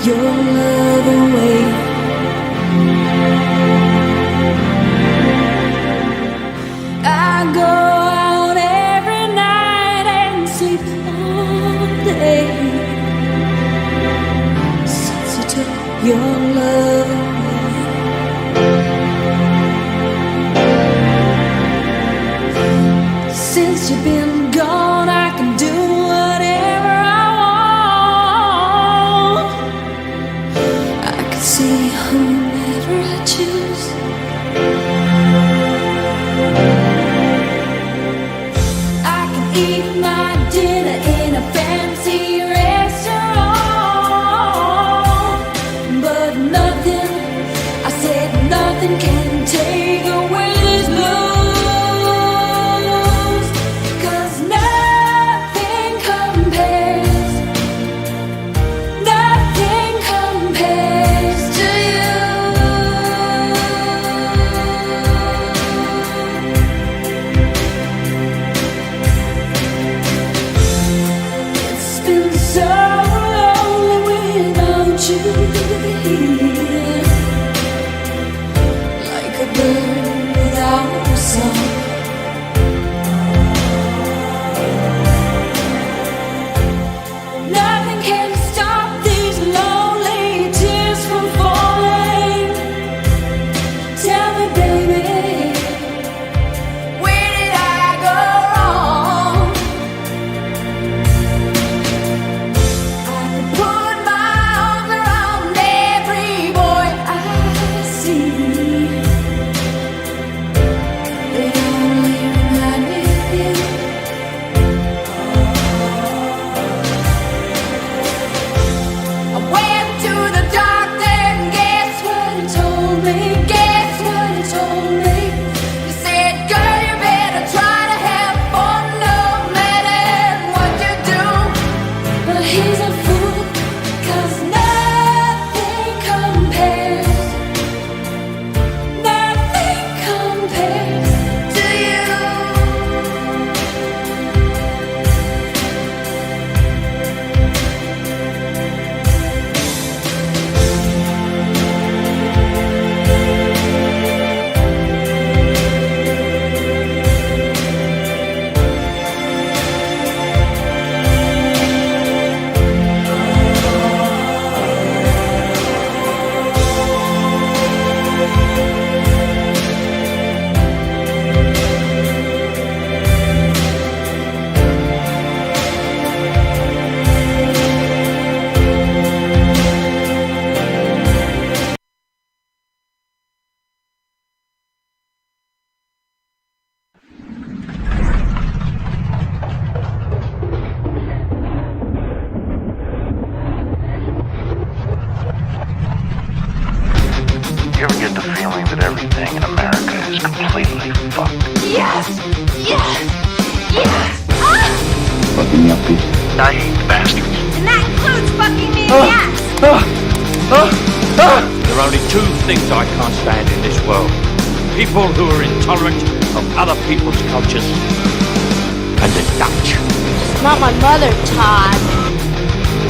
your love away. I go out every night and sleep all day since you took your love away. Since you've been gone, I can do whatever I want. I can see whomever I choose. I can eat my dinner in a fancy restaurant, but nothing, I said nothing can take away this blues. You ever get the feeling that everything in America is completely fucked? Yes! Yes! Yes! Ah! Fucking yuppies. I hate the bastards. And that includes fucking me in the ass! There are only two things I can't stand in this world. People who are intolerant of other people's cultures. And the Dutch. Not my mother, Todd.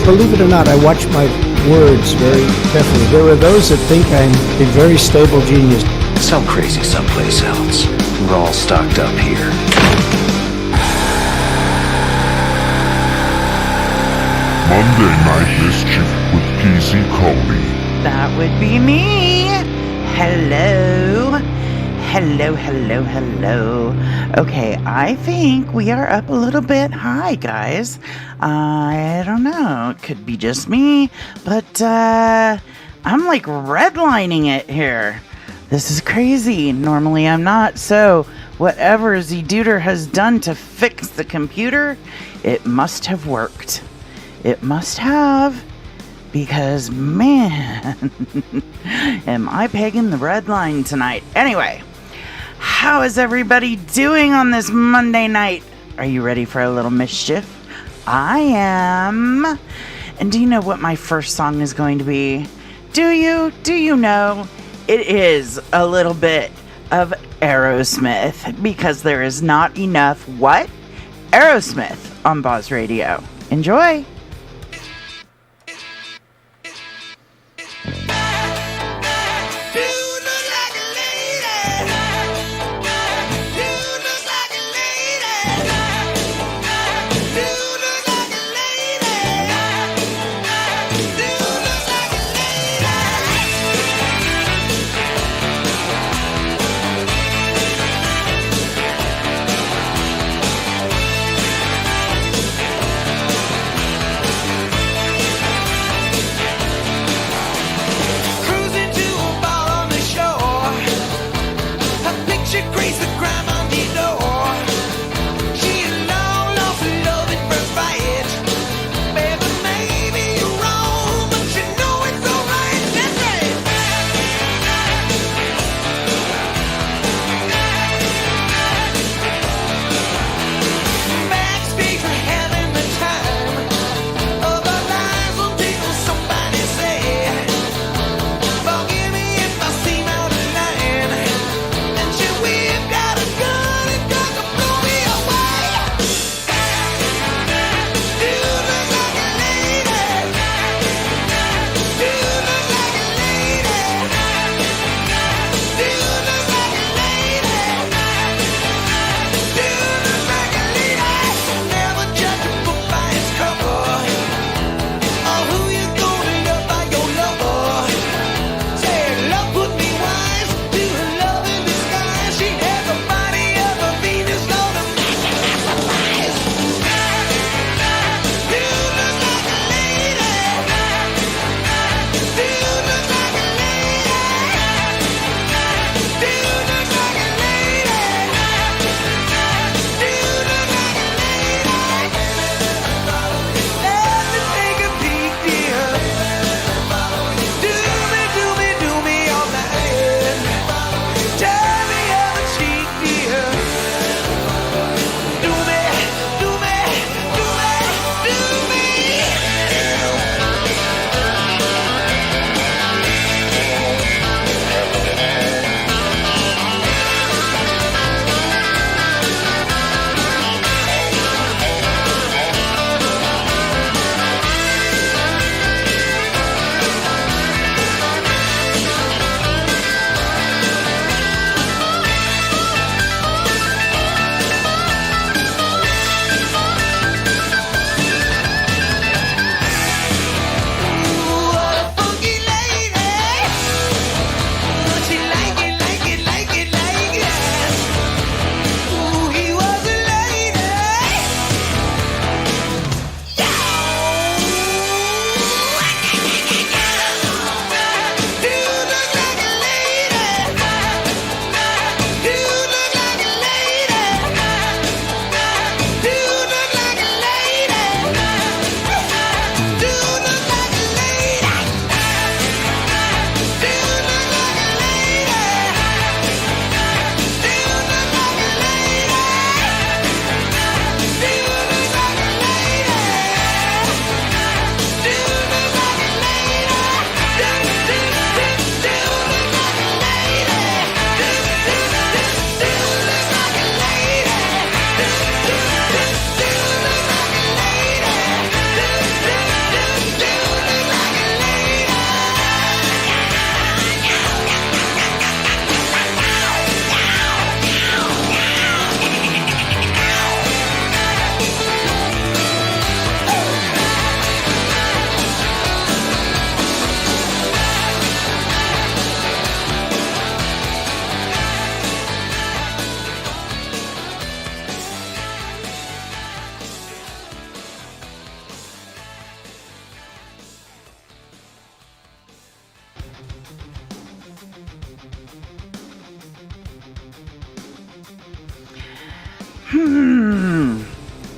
Believe it or not, I watch my words very carefully. There are those that think I'm a very stable genius. So crazy someplace else. We're all stocked up here. Monday Night Mischief with Keezheekoni. That would be me. Hello. Hello, hello, hello. Okay, I think we are up a little bit high, guys. I don't know. It could be just me, but I'm like redlining it here. This is crazy. Normally I'm not. So whatever Z-Duder has done to fix the computer, it must have worked. It must have. Because, man, am I pegging the red line tonight. Anyway, how is everybody doing on this Monday night? Are you ready for a little mischief? I am. And do you know what my first song is going to be? Do you? Do you know? It is a little bit of Aerosmith, because there is not enough what? Aerosmith on Boz Radio. Enjoy!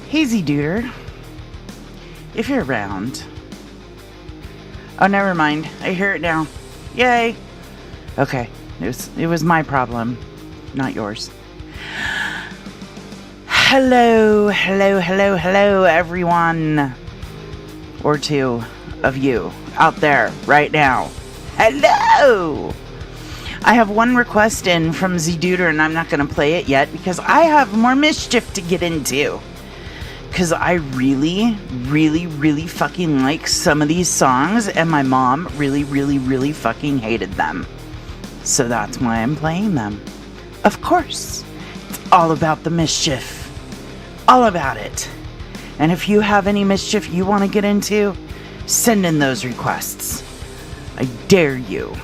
Hazy Duder, if you're around. Oh, never mind. I hear it now. Yay. Okay. It was my problem, not yours. Hello, everyone. Or two of you out there right now. Hello. I have one request in from Z-Duder, and I'm not going to play it yet because I have more Mischief to get into. Because I really fucking like some of these songs, and my mom really fucking hated them. So that's why I'm playing them. Of course, it's all about the Mischief. All about it. And if you have any Mischief you want to get into, send in those requests. I dare you.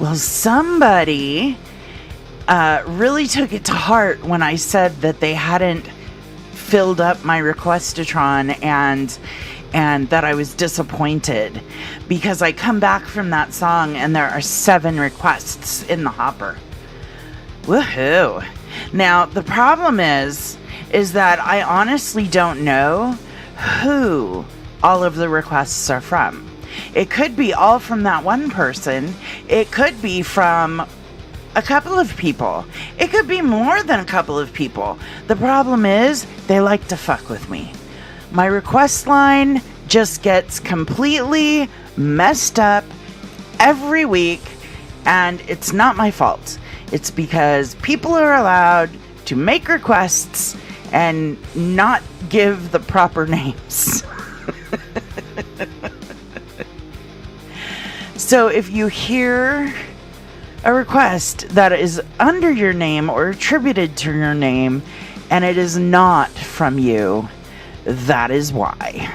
Well, somebody really took it to heart when I said that they hadn't filled up my Requestatron and that I was disappointed because I come back from that song and there are 7 requests in the hopper. Woohoo! Now, the problem is that I honestly don't know who all of the requests are from. It could be all from that one person. It could be from a couple of people. It could be more than a couple of people. The problem is they like to fuck with me. My request line just gets completely messed up every week, and it's not my fault. It's because people are allowed to make requests and not give the proper names. So if you hear a request that is under your name or attributed to your name and it is not from you, that is why.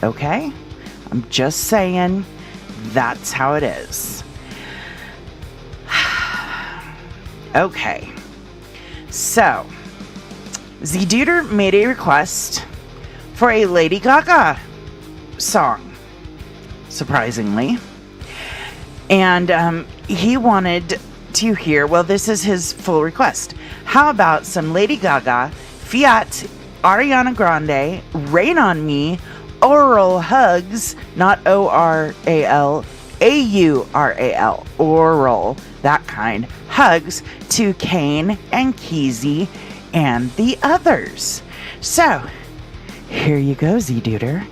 Okay? I'm just saying that's how it is. Okay. So, Z-Duder made a request for a Lady Gaga song, surprisingly. And he wanted to hear, well, this is his full request. How about some Lady Gaga, Fiat, Ariana Grande, Rain on Me, Oral Hugs, not O-R-A-L, A-U-R-A-L, Oral, that kind, Hugs to Kane and Keezy and the others. So, here you go, Z-Duder.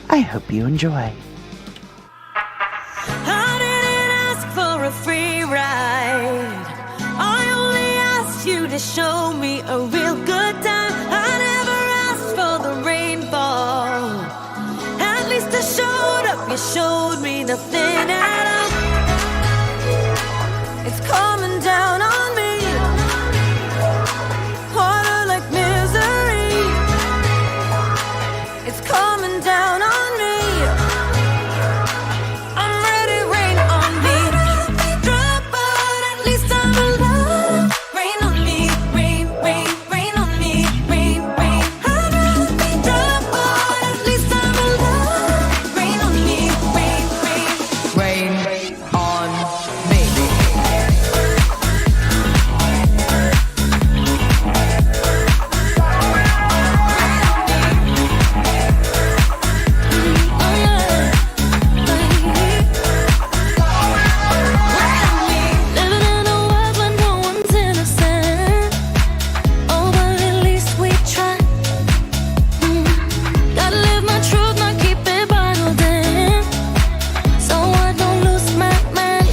I hope you enjoy. I didn't ask for a free ride. I only asked you to show me a real good time. I never asked for the rainfall. At least I showed up. You showed me nothing at all. It's coming down on me. Harder like misery. It's coming down on me. I'm ready, rain on me. Drop, but at least I'm alive. Rain on me, rain, rain, rain on me, rain, rain. I'd rather be drop, but at least I'm alive. Rain on me, rain, rain. Rain on me. Living in a world where no one's innocent. Oh, but at least we try. Gotta live my truth, not keep it bottled in. So I don't lose my mind.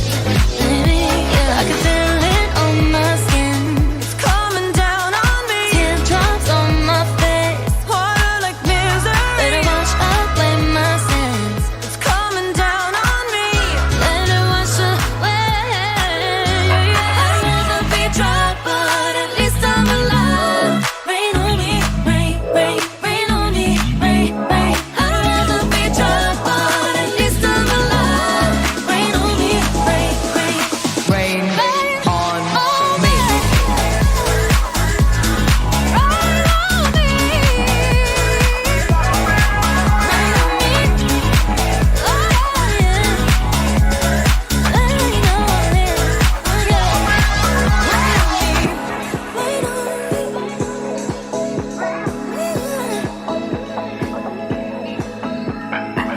Yeah, I can feel it on my skin. It's coming down on me. Teardrops on my face. Harder like misery. Better watch out, blame my sins. It's coming down on me. Let it wash away. I'd rather be dry, but at least I'm alive. Rain on me, rain, rain, rain on me, rain, rain. I'd rather be dry, but at least I'm alive. Rain on me, rain, rain. Rain on me.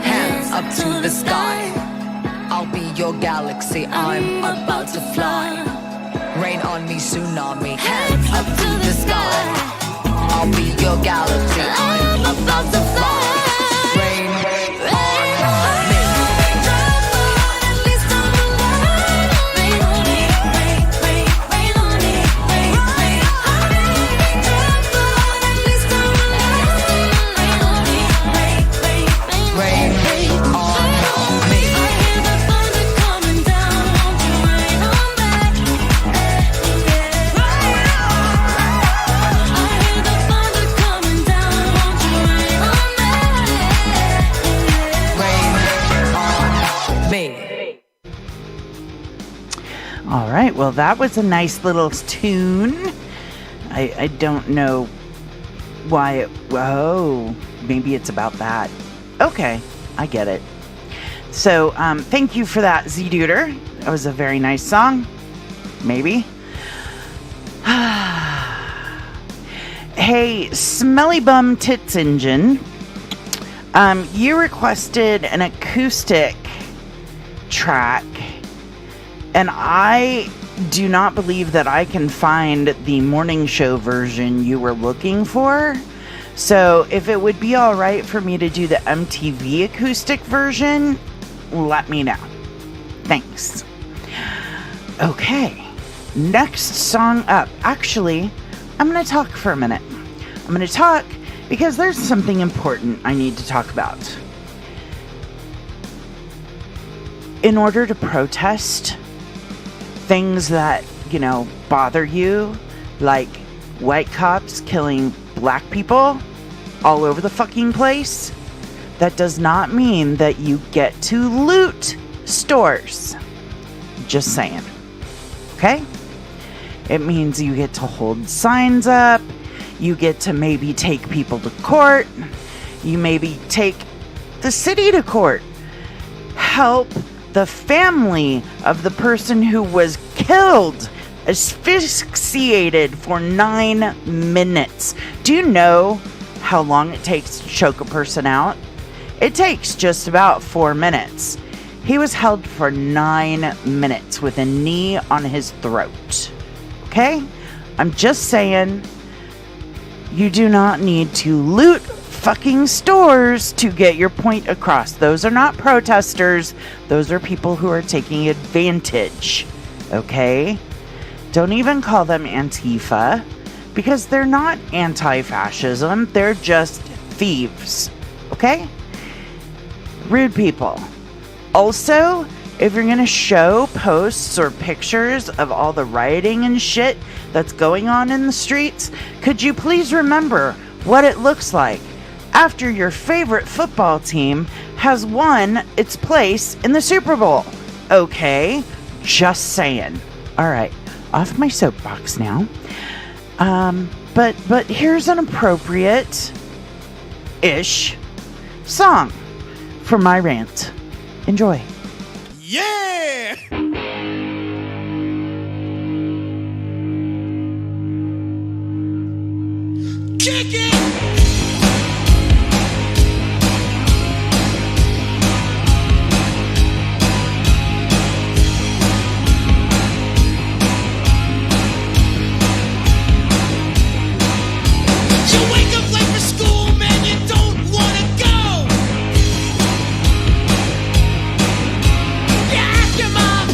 Hands up to the sky. I'll be your galaxy. I'm about to fly. Rain on me, tsunami. Hands up to the sky. I'll be your galaxy. I'm about to fly. Rain on me. Rain on me. I hear the thunder coming down, won't you rain on me? All right, well, that was a nice little tune. I don't know why it... Whoa, maybe it's about that. Okay, I get it. So, thank you for that, Z-Duder. That was a very nice song. Maybe. Hey, Smelly Bum Tits Engine. You requested an acoustic track, and I do not believe that I can find the morning show version you were looking for. So if it would be all right for me to do the MTV acoustic version, let me know. Thanks. Okay, next song up. Actually, I'm going to talk for a minute. I'm going to talk because there's something important I need to talk about. In order to protest things that, bother you, like white cops killing black people all over the fucking place, that does not mean that you get to loot stores. Just saying. Okay? It means you get to hold signs up. You get to maybe take people to court. You maybe take the city to court. Help the family of the person who was killed, asphyxiated for 9 minutes. Do you know how long it takes to choke a person out? It takes just about 4 minutes. He was held for 9 minutes with a knee on his throat. Okay? I'm just saying, you do not need to loot fucking stores to get your point across. Those are not protesters. Those are people who are taking advantage. Okay? Don't even call them Antifa, because they're not anti-fascism. They're just thieves. Okay? Rude people. Also, if you're going to show posts or pictures of all the rioting and shit that's going on in the streets, could you please remember what it looks like after your favorite football team has won its place in the Super Bowl? Okay? Just saying. All right. Off my soapbox now. But here's an appropriate-ish song for my rant. Enjoy. Yeah! Kick it! You wake up late for school, man, you don't wanna go. You ask your mom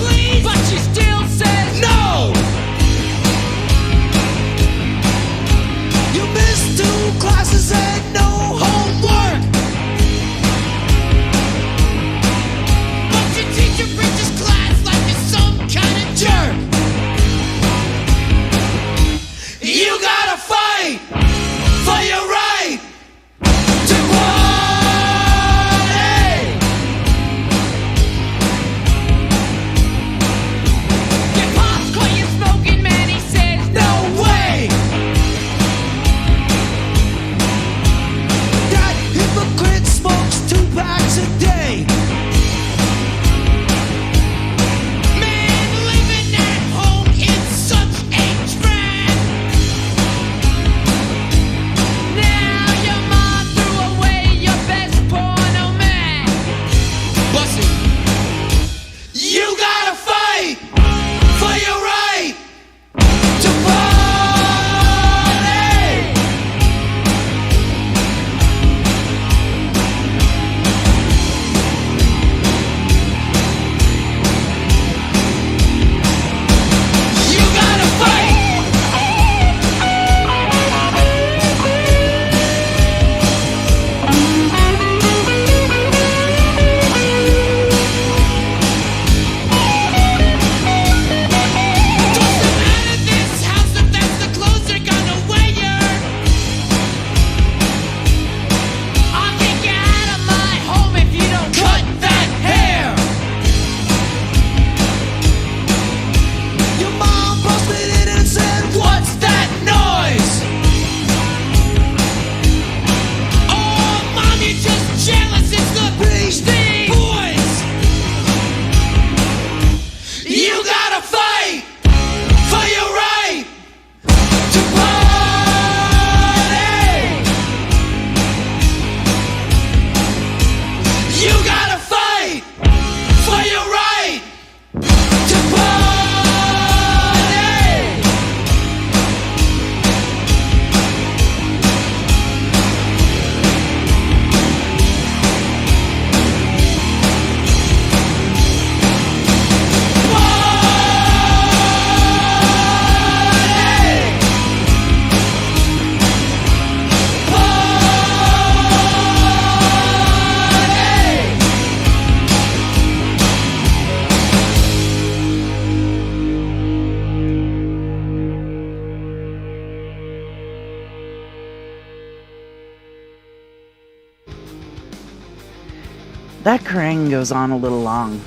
that Kerrang goes on a little long.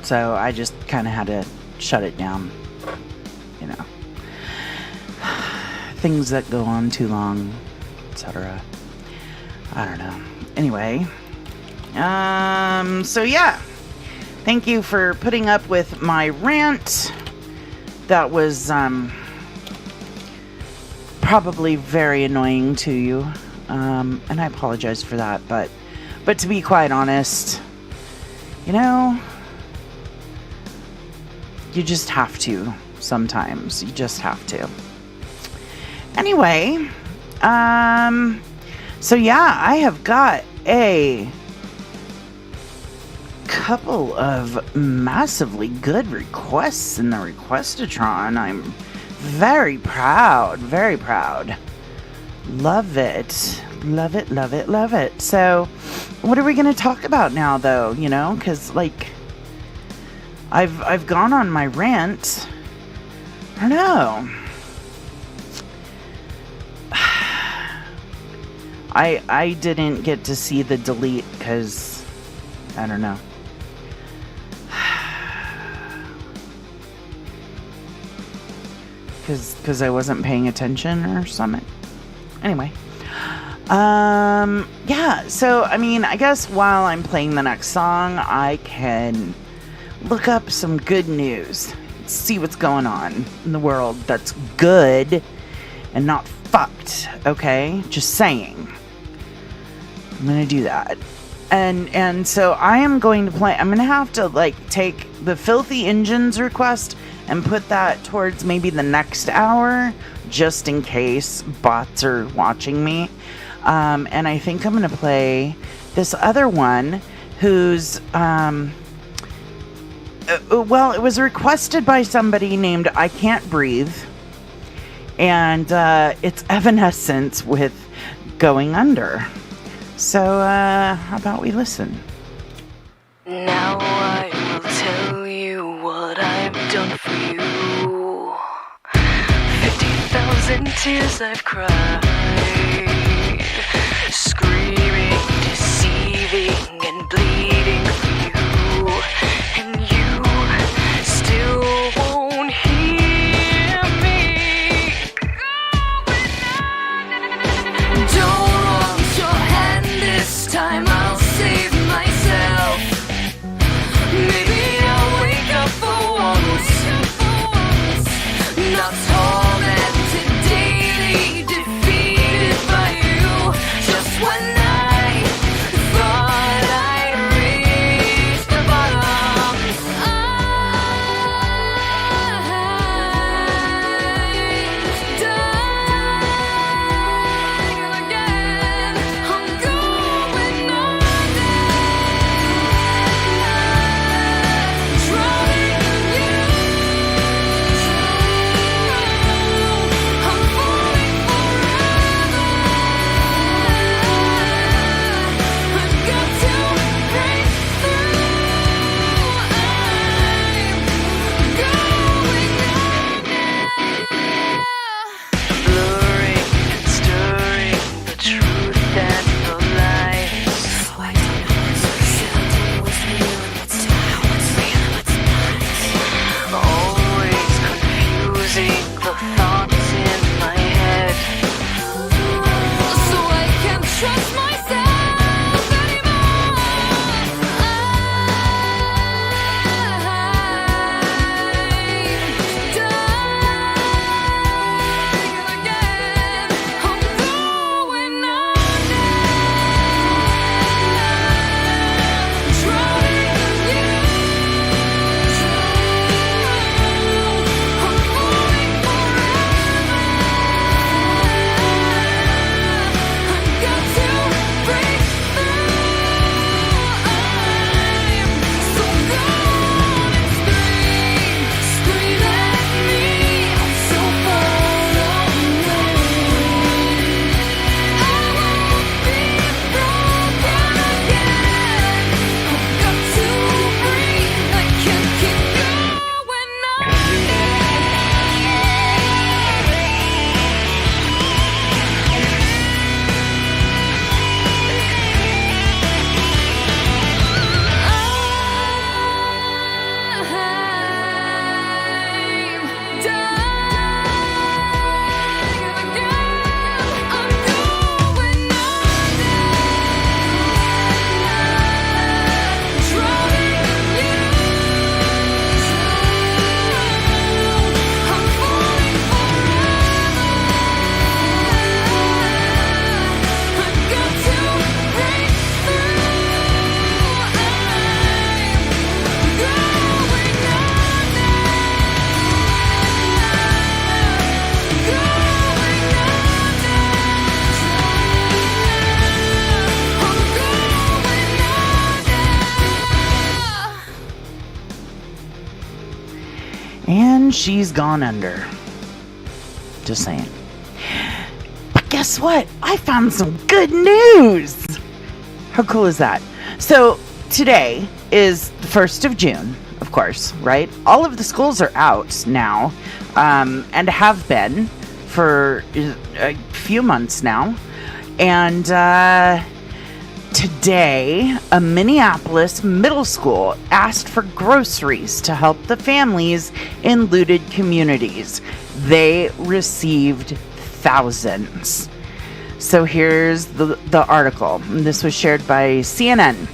So I just kind of had to shut it down. You know. Things that go on too long, etc. I don't know. Anyway. So yeah. Thank you for putting up with my rant. That was, probably very annoying to you. And I apologize for that, but to be quite honest, you know, you just have to sometimes. You just have to. Anyway, so yeah, I have got a couple of massively good requests in the Requestatron. I'm very proud, very proud. Love it. Love it, love it, love it. So, what are we going to talk about now, though? You know, because, like, I've gone on my rant. I don't know. I didn't get to see the delete because, I don't know. Because I wasn't paying attention or something. Anyway. Yeah, so, I mean, I guess while I'm playing the next song, I can look up some good news. See what's going on in the world that's good and not fucked, okay? Just saying. I'm gonna do that. And so I am going to play, I'm gonna have to, like, take the Filthy Engines request and put that towards maybe the next hour, just in case bots are watching me. And I think I'm going to play this other one who's, well, it was requested by somebody named I Can't Breathe. And it's Evanescence with Going Under. So, how about we listen? Now I will tell you what I've done for you. 50,000 tears I've cried, screaming, deceiving, and bleeding for you. And you still won't hear me. Don't want your hand this time, I'll save myself. Maybe I'll wake up for once, not tormented, daily defeated by you. Just when I thought I'd And she's gone under. Just saying. But guess what? I found some good news. How cool is that? So today is the 1st of June, of course, right? All of the schools are out now, and have been for a few months now. And today, a Minneapolis middle school asked for groceries to help the families in looted communities. They received thousands. So here's the article. This was shared by CNN.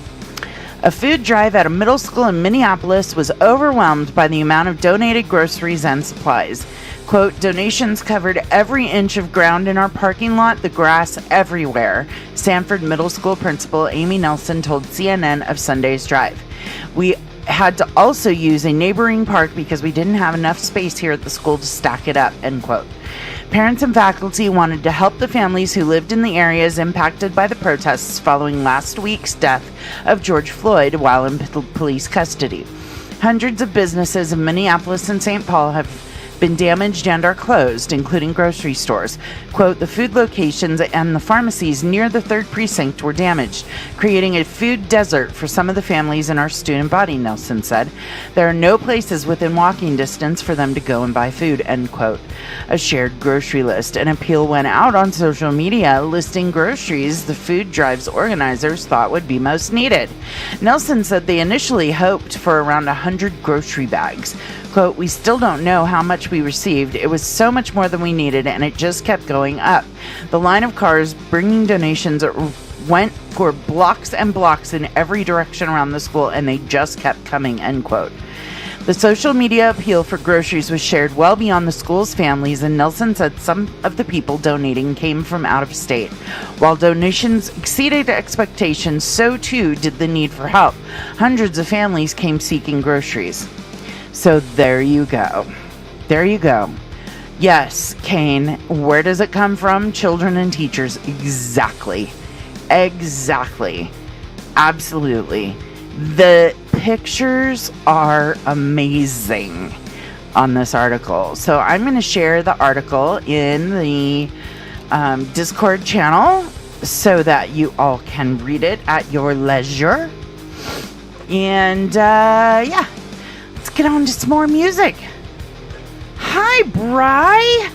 A food drive at a middle school in Minneapolis was overwhelmed by the amount of donated groceries and supplies. Quote, donations covered every inch of ground in our parking lot, the grass everywhere, Sanford Middle School principal Amy Nelson told CNN of Sunday's drive. We had to also use a neighboring park because we didn't have enough space here at the school to stack it up, end quote. Parents and faculty wanted to help the families who lived in the areas impacted by the protests following last week's death of George Floyd while in police custody. Hundreds of businesses in Minneapolis and St. Paul have been damaged and are closed, including grocery stores. Quote, the food locations and the pharmacies near the 3rd precinct were damaged, creating a food desert for some of the families in our student body, Nelson said. There are no places within walking distance for them to go and buy food, end quote. A shared grocery list. An appeal went out on social media listing groceries the food drive's organizers thought would be most needed. Nelson said they initially hoped for around 100 grocery bags. Quote, we still don't know how much we received. It was so much more than we needed, and it just kept going up. The line of cars bringing donations went for blocks and blocks in every direction around the school, and they just kept coming, end quote. The social media appeal for groceries was shared well beyond the school's families, and Nelson said some of the people donating came from out of state. While donations exceeded expectations, so too did the need for help. Hundreds of families came seeking groceries. So there you go. There you go. Yes, Kane, where does it come from? Children and teachers. Exactly. Exactly. Absolutely. The pictures are amazing on this article. So I'm going to share the article in the Discord channel so that you all can read it at your leisure. And yeah. Let's get on to some more music. Hi, Bri.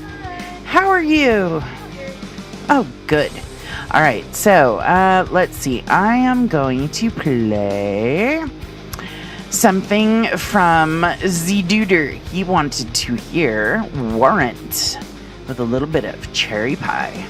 How are you? Oh, good. All right, so let's see. I am going to play something from Z-Duder. He wanted to hear Warrant with a little bit of cherry pie.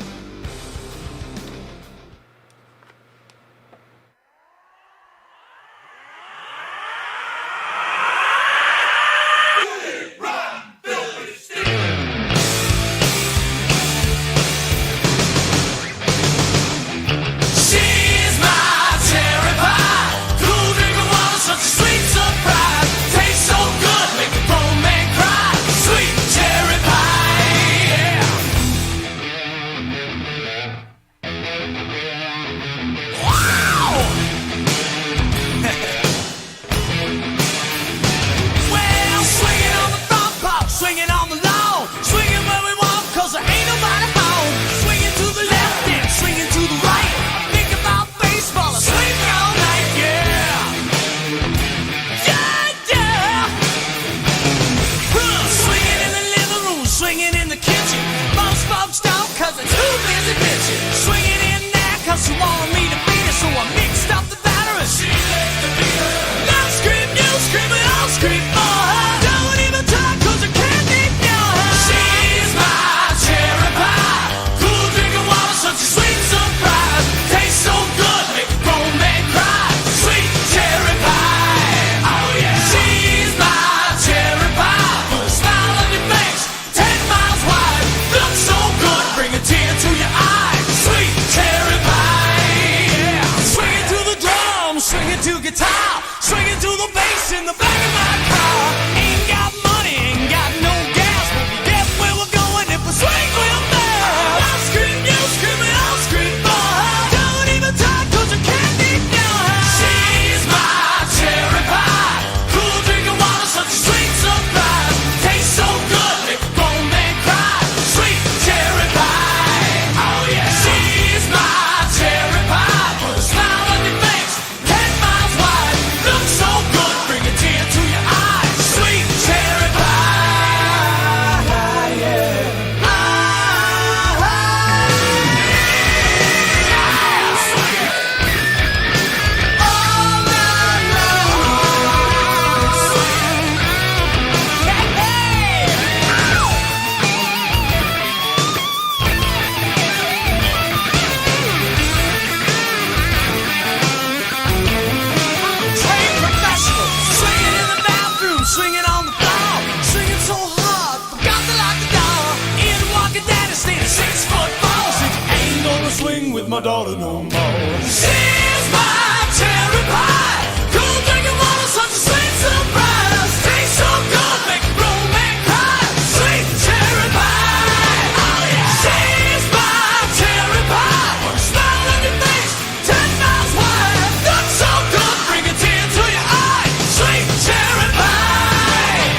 swinging on the floor, swinging so hard, forgot to lock the door. In walking down the stayed 6 foot 4. Said, ain't gonna swing with my daughter no more. She's my cherry pie, cool drinking water, such a sweet surprise. Tastes so good, make a grown man cry. Sweet cherry pie, oh yeah. She's my cherry pie, smile on your face, 10 miles wide. Looks so good, bring a tear to your eye. Sweet cherry pie,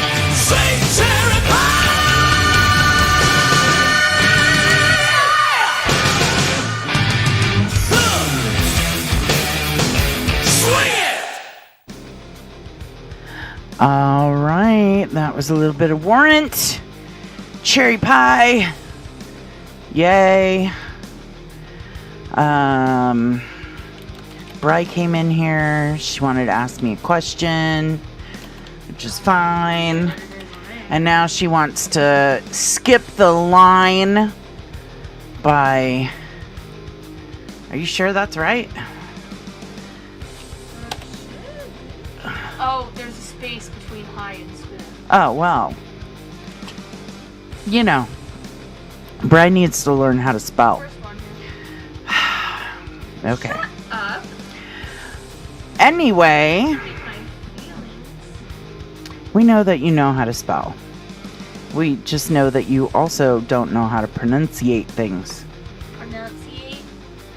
sweet cherry pie. Swing it! All right, that was a little bit of Warrant. Cherry pie. Yay. Bri came in here. She wanted to ask me a question, which is fine. And now she wants to skip the line by... Are you sure that's right? Oh, there's a space between high and school. Oh, well. You know, Bri needs to learn how to spell. First one here. Okay. Up. Anyway, My feelings. we know that you know how to spell. We just know that you also don't know how to pronunciate things. Pronunciate?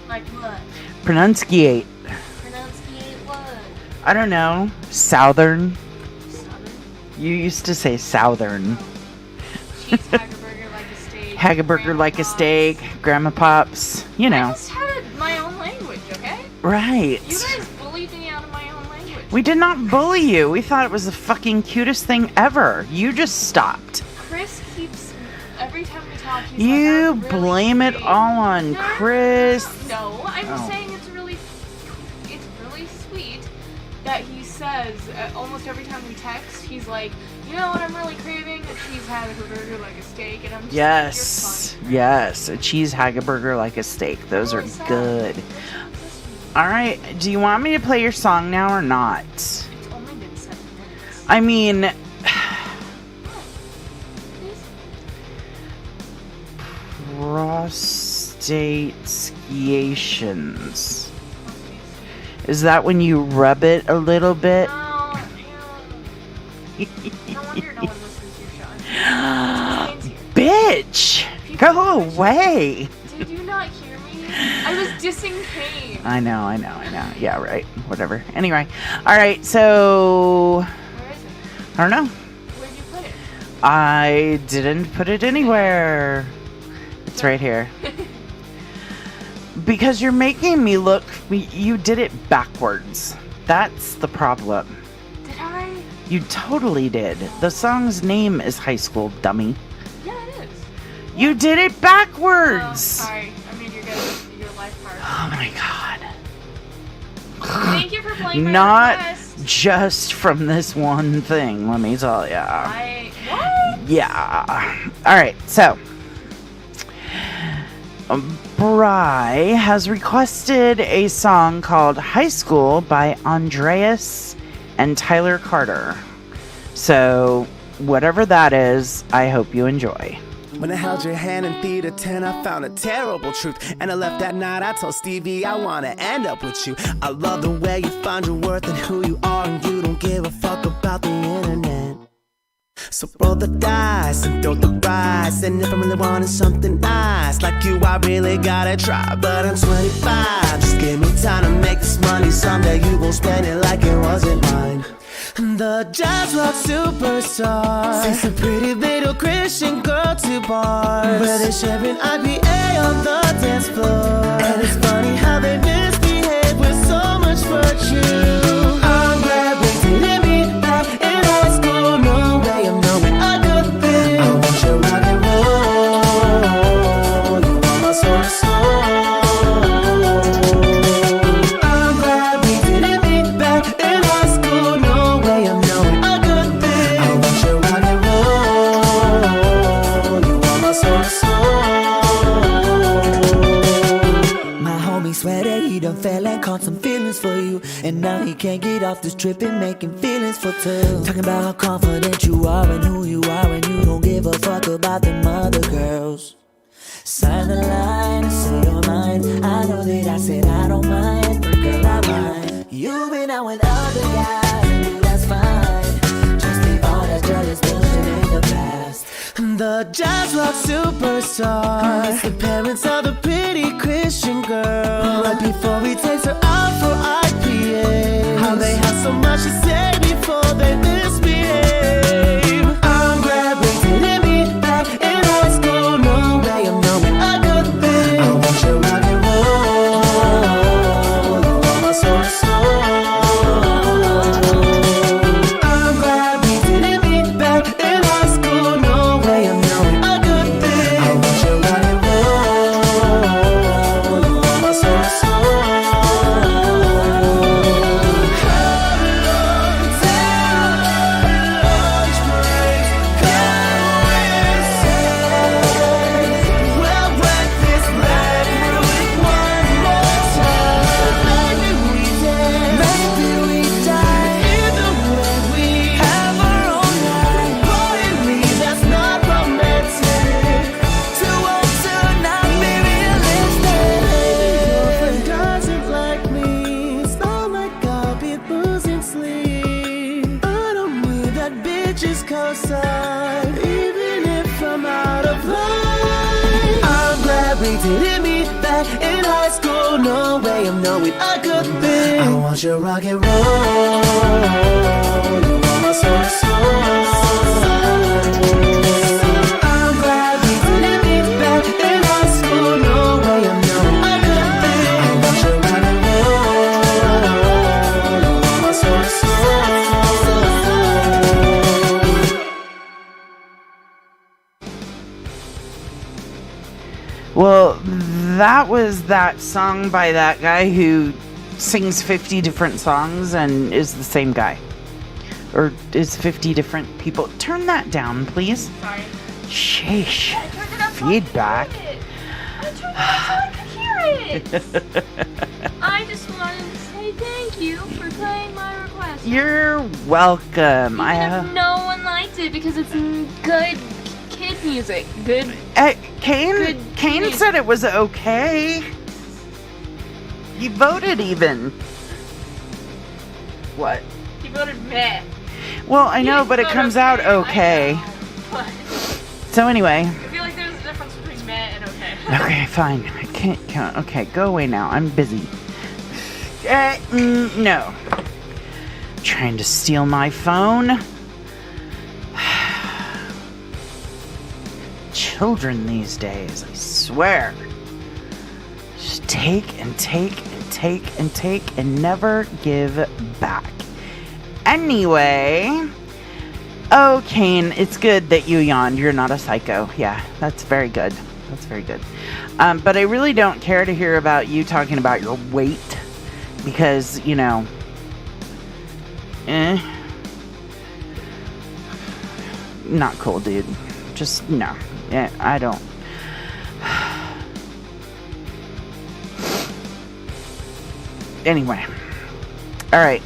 Like what? Pronunciate. Pronunciate what? I don't know. Southern. Southern? You used to say Southern. Cheese haggerburger like a steak. Haggerburger like a steak. Grandma Pops. You I know. just had my own language, okay? Right. You guys bullied me out of my own language. We did not bully you. We thought it was the fucking cutest thing ever. You just stopped. Chris keeps, every time we talk, he's You like, I'm really blame it sweet. all on No, Chris. No, I'm just Oh. saying it's really sweet that he says almost every time we text, he's like, you know what I'm really craving? A cheese hamburger like a steak, and I'm just Yes. like, you're fun. Yes. A cheese haggerburger like a steak. Those are Really sad. good. That's just- All right. Do you want me to play your song now or not? It's only been 7 minutes. I mean, Please? prostate skiations. Is that when you rub it a little bit? No, no wonder no one listens to your show. It's here. Bitch! Go away! Did you not hear me? I was dissing Kane. I know. Yeah, right. Whatever. Anyway. All right, so... Where is it? I don't know. Where'd you put it? I didn't put it anywhere. It's right here. Because you're making me look... You did it backwards. That's the problem. Did I? You totally did. The song's name is High School, dummy. Yeah, it is. You did it Oh, backwards! sorry. I mean, your life part. Oh my god. Thank you for playing my Not request. just from this one thing, let me tell ya. What? Yeah. Alright, so. Bri has requested a song called High School by Andreas and Tyler Carter. So, whatever that is, I hope you enjoy. When I held your hand in theater 10, I found a terrible truth. And I left that night, I told Stevie I wanna end up with you. I love the way you find your worth and who you are, and you don't give a fuck about the internet. So roll the dice and throw the rice. And if I'm really wanting something nice like you, I really gotta try. But I'm 25, just give me time to make this money. Someday you gon' spend it like it wasn't mine. The jazz rock superstar takes a pretty little Christian girl to bars where they're sharing IPA on the dance floor. And it's funny how they misbehave with so much virtue. I'm glad we didn't meet back in high school. No way I'm knowing a good thing. I want you rock and roll. You are my soul to soul. I'm glad we didn't meet back in high school. No way I'm knowing a good thing. I want you rock and roll. You are my soul to soul. My homie swear that he done fell and caught some feelings for you. And now he can't get off this trip and making feelings for two. Talking about how confident you are and who you are, and you don't give a fuck about them other girls. Sign the line and say you're mine. I know that I said I don't mind, but girl, I mind. You've been out with other guys, and that's fine. Just leave all that jealous bullshit in the past. The jazz rock superstar is the parents of the pretty Christian girl. Right before he takes her out for IPA, how they have so much to say before they misbehave. I'm glad we didn't meet back in high school. No way I'm knowing a good thing. I want you rock and roll. You are my soul to soul. I'm glad we didn't meet back in high school. No way I'm knowing a good thing. I want you rock and roll. You are my soul to soul. Didn't meet back in high school. No way I'm knowing a good thing. I want you rock and roll. You are my soul to soul. I'm glad we didn't meet back in high school. No way I'm knowing a good thing. I want you rock and roll. You are my soul to soul. Well, that was that song by that guy who sings 50 different songs and is the same guy. Or is 50 different people. Turn that down, please. Sorry. Sheesh. I turned it up Feedback. I turned it up so I could hear it. I just wanted to say thank you for playing my request. You're welcome. Even if no one liked it because it's good kid music. Good. Kane said it was okay. He voted even. What? He voted meh. Well, I know, but it comes out okay. But So anyway. I feel like there's a difference between meh and okay. Okay, fine. I can't count. Okay, go away now. I'm busy. No. Trying to steal my phone. Children these days, I swear. Just take and take and take and take and never give back. Anyway. Oh, Kane, it's good that you yawned. You're not a psycho. Yeah, that's very good. That's very good. But I really don't care to hear about you talking about your weight. Because, you know. Not cool, dude. Just, no. Yeah, I don't. Anyway. Alright.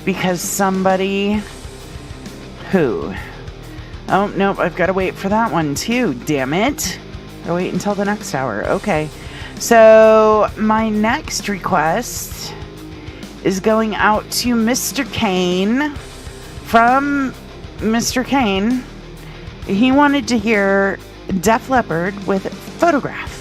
Because somebody... Who? Oh, nope, I've got to wait for that one too, damn it. I'll wait until the next hour. Okay. So, my next request is going out to Mr. Kane. From Mr. Kane, he wanted to hear Def Leppard with Photograph.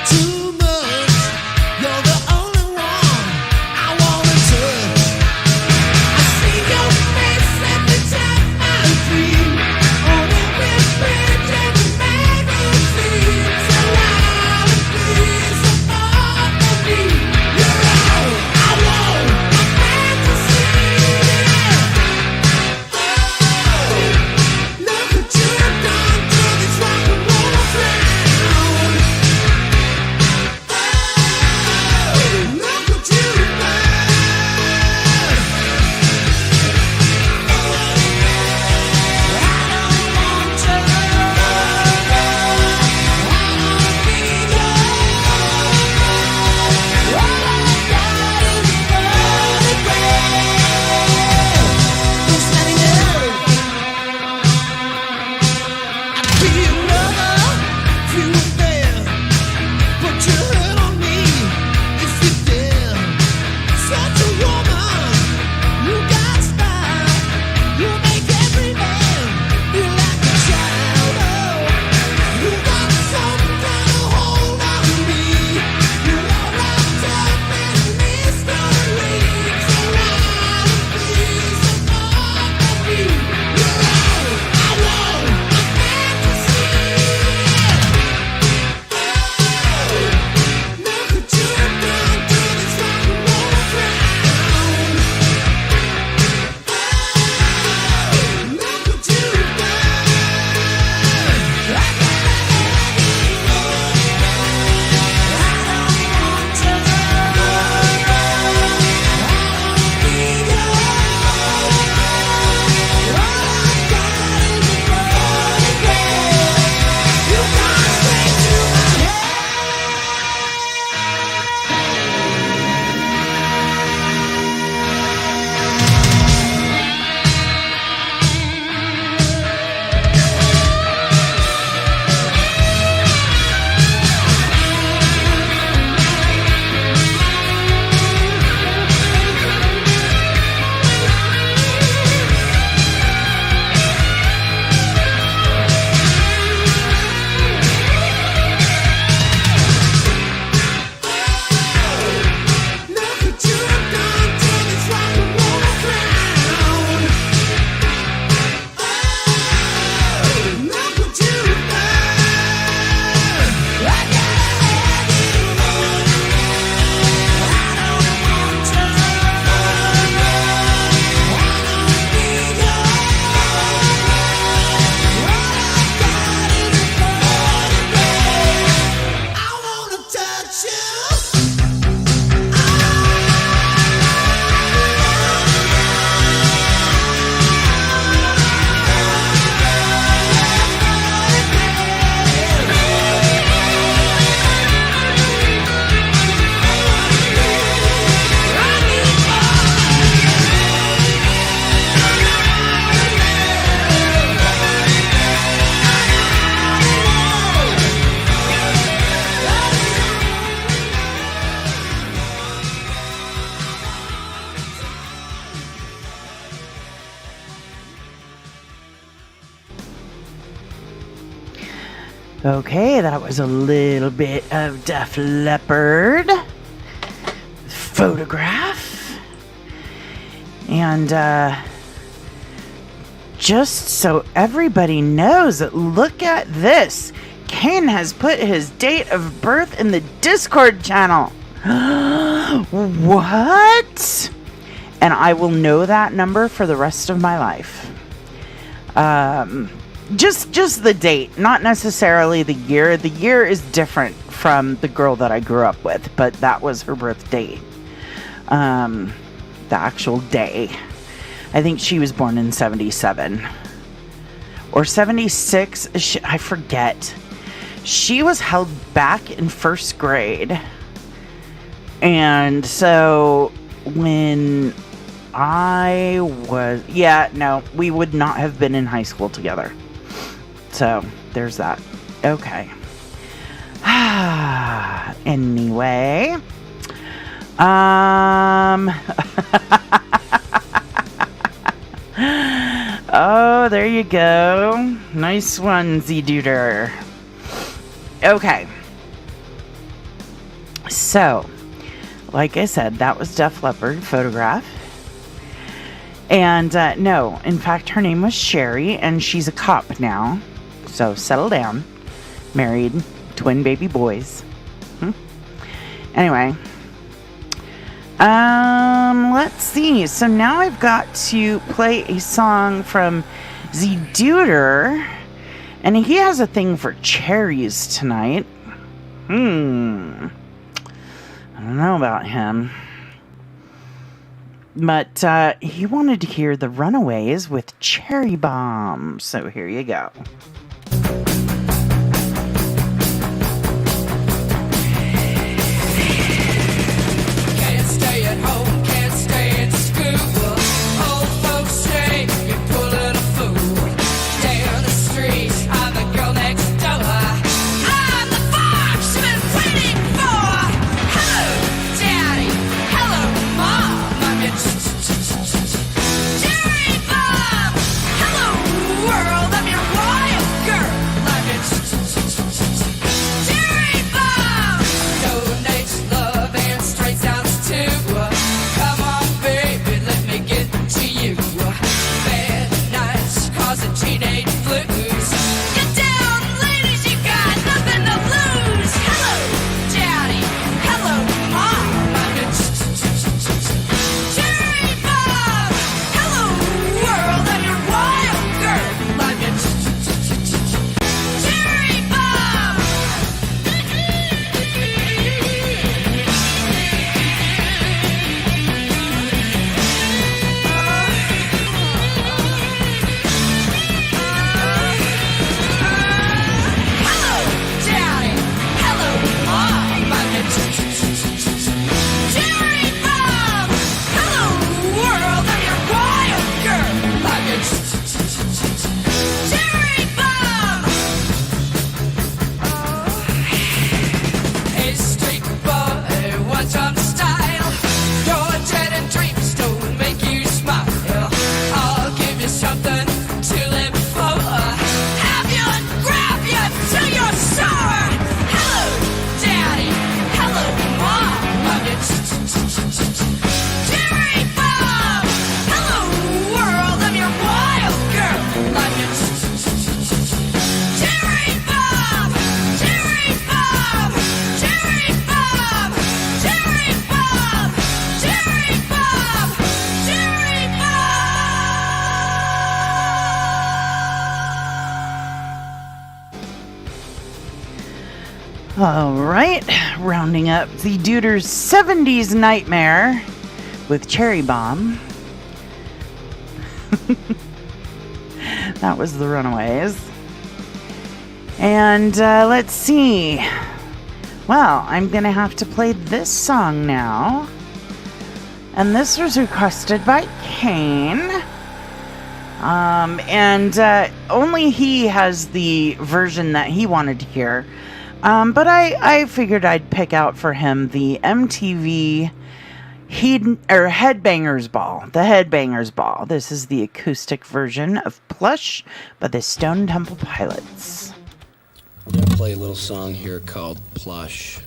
Too much, you're the only Okay, that was a little bit of Def Leppard. Photograph. And just so everybody knows, look at this. Kane has put his date of birth in the Discord channel. What? And I will know that number for the rest of my life. Just the date, not necessarily the year. The year is different from the girl that I grew up with, but that was her birthday. The actual day. I think she was born in 77 or 76. I forget. She was held back in first grade. And so when I was, we would not have been in high school together. So there's that. Okay. Anyway. Oh, there you go. Nice one, Z-Duder. Okay. So, like I said, that was Def Leppard, Photograph. And, no, in fact, her name was Sherry, and she's a cop now. So, settle down. Married, twin baby boys. Anyway. Let's see. So now I've got to play a song from Z-Duder. And he has a thing for cherries tonight. I don't know about him. But he wanted to hear the Runaways with Cherry Bomb. So here you go. Can't stay at home, can't stay at school. Old folks say you're pulling a fool. Down the street, I'm the girl next door. I'm the fox you've been waiting for. Hello, Daddy. Hello, Mom. I'm your Cherry Bomb. Hello, world. I'm your wild girl. I'm your Cherry Bomb. Donate love and straight sounds too. Come on, baby, let me get to you. Bad nights causing teenage blues. Get down, ladies, you got nothing to lose. Hello, Daddy. Hello, Mom. I'm your Cherry Bomb. Hello, world. I'm your wild girl. I'm your Cherry Bomb. Hello, Daddy. Hello, Mom. I'm your Cherry Bomb. Hello, world. I'm your wild girl. I'm your Cherry Bomb. Hey, street boy, what's on style? Your dread and dreams don't make you smile. I'll give you something to live for. Have you and grab you till you're sore. Hello, Daddy. Hello, Mom. I'm your Cherry Bomb. Hello, world. I'm your wild girl. I'm your Cherry Bomb. Cherry Bomb. Cherry Bomb. Cherry Bomb. Cherry Bomb. Cherry Bomb. All right, rounding up Z-Duder's 70s Nightmare with Cherry Bomb. That was the Runaways. And let's see. Well, I'm going to have to play this song now. And this was requested by Kane. And only he has the version that he wanted to hear. But I figured I'd pick out for him the MTV Headbangers Ball. The Headbangers Ball. This is the acoustic version of Plush by the Stone Temple Pilots. play a little song here called Plush.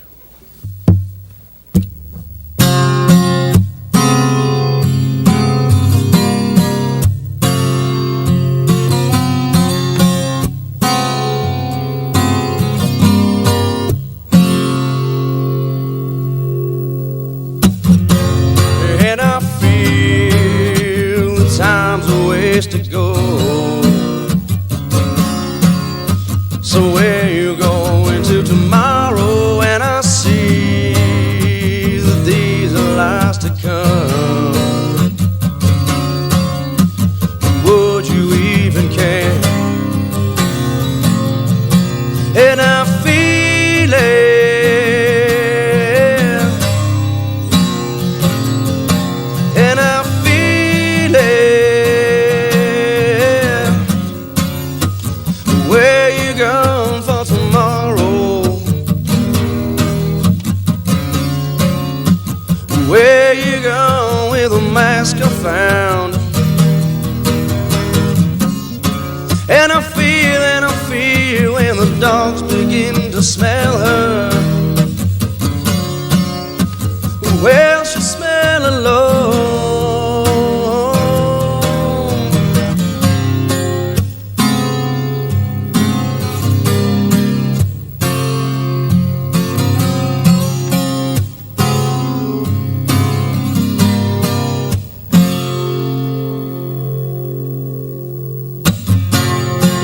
And I feel the time's a ways to go. So where you going to tomorrow? And I see that these are lies to come. Would you even care? And I feel it. And I feel it. Where you going for tomorrow? Where you going with a mask I found? And I feel when the dogs begin to smell her. Well, she smell alone.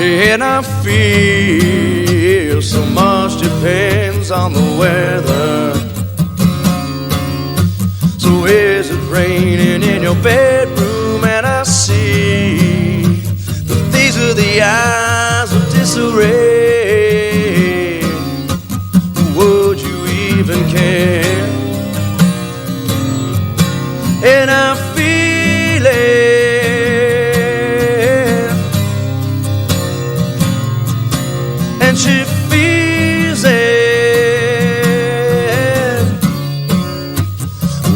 And I feel so much depends on the weather. So is it raining in your bedroom? And I see that these are the eyes of disarray. Would you even care? And I feel it. And she feels it.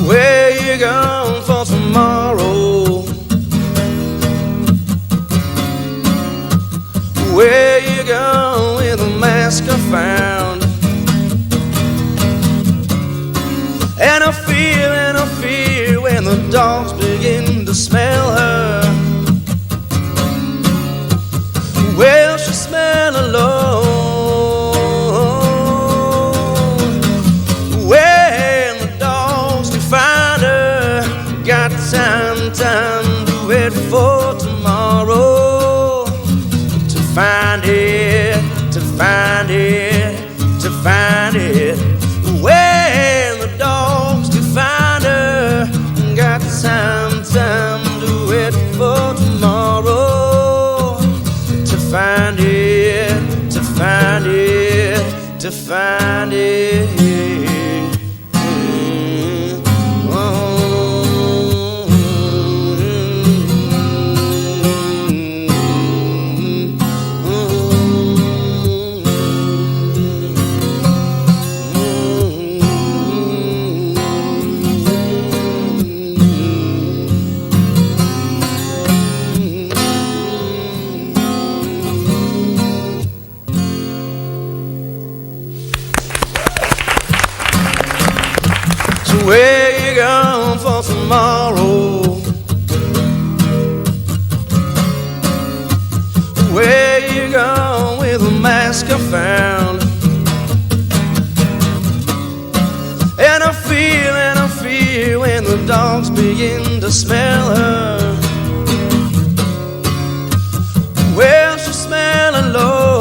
Where you going for tomorrow? Where you going with a mask I found? And I feel when the dogs begin to smell her. Well, she smell alone. When the dogs can find her, got time to wait for tomorrow. To find it, to find it, to find it. When the dogs can find her, got time to wait for tomorrow. To find it, to find it, to find it. Where you going for tomorrow? Where you going with a mask I found? And I feel when the dogs begin to smell her. Well, she smell alone.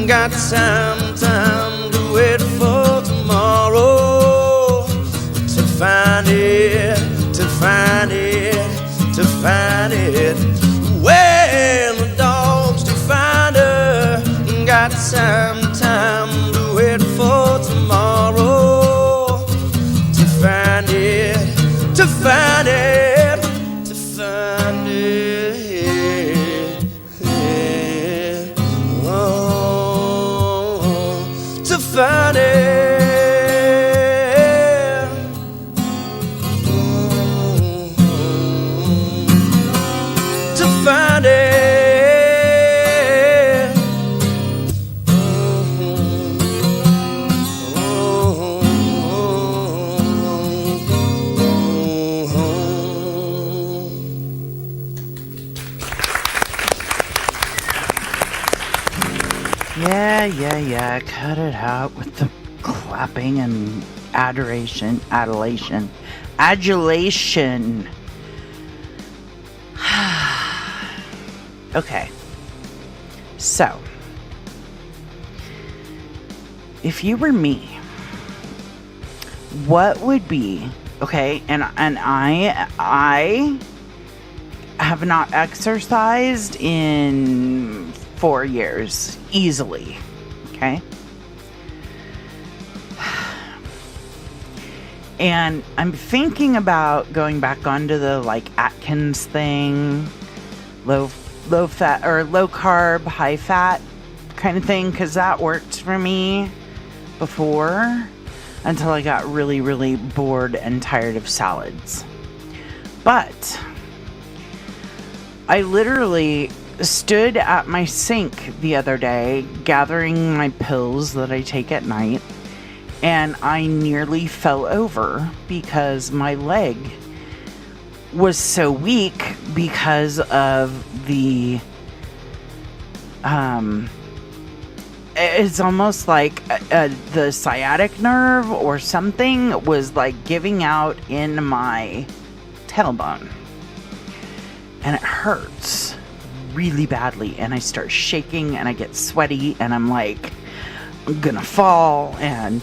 Got time to wait for tomorrow. To find it, to find it, to find it. When the dogs to find her, got time to wait for tomorrow. To find it, to find it, to find it. Find it. Yeah. Cut it out with the clapping and adulation. Okay. So, if you were me, what would be, okay, and I have not exercised in 4 years, easily, okay? And I'm thinking about going back onto the, like, Atkins thing, low fat, or low carb, high fat kind of thing, because that worked for me before, until I got really, really bored and tired of salads. But I literally stood at my sink the other day gathering my pills that I take at night, and I nearly fell over because my leg was so weak because of the it's almost like the sciatic nerve or something was like giving out in my tailbone, and it hurts really badly, and I start shaking and I get sweaty and I'm like, I'm gonna fall, and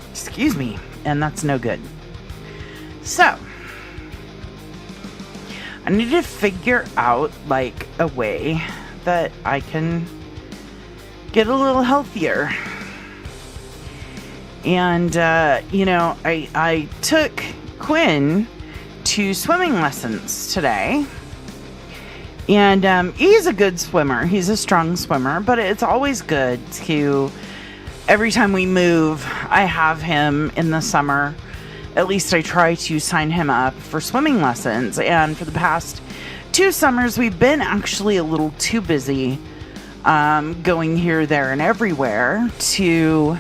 excuse me, and that's no good. So I need to figure out like a way that I can get a little healthier. And I took Quinn to swimming lessons today, and he's a good swimmer. He's a strong swimmer, but it's always good to, every time we move, I have him in the summer. At least I try to sign him up for swimming lessons. And for the past 2 summers, we've been actually a little too busy going here, there, and everywhere to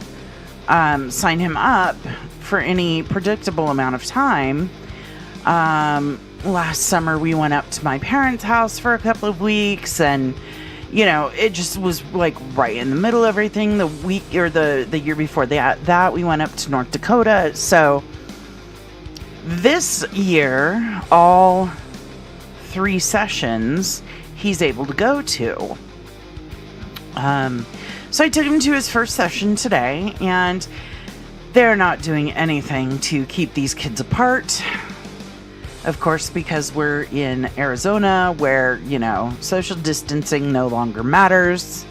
sign him up for any predictable amount of time. Last summer, we went up to my parents' house for a couple of weeks, and it just was like right in the middle of everything. The week or the year before that we went up to North Dakota. So this year, all 3 sessions he's able to go to. So I took him to his first session today, and they're not doing anything to keep these kids apart. Of course, because we're in Arizona, where, social distancing no longer matters.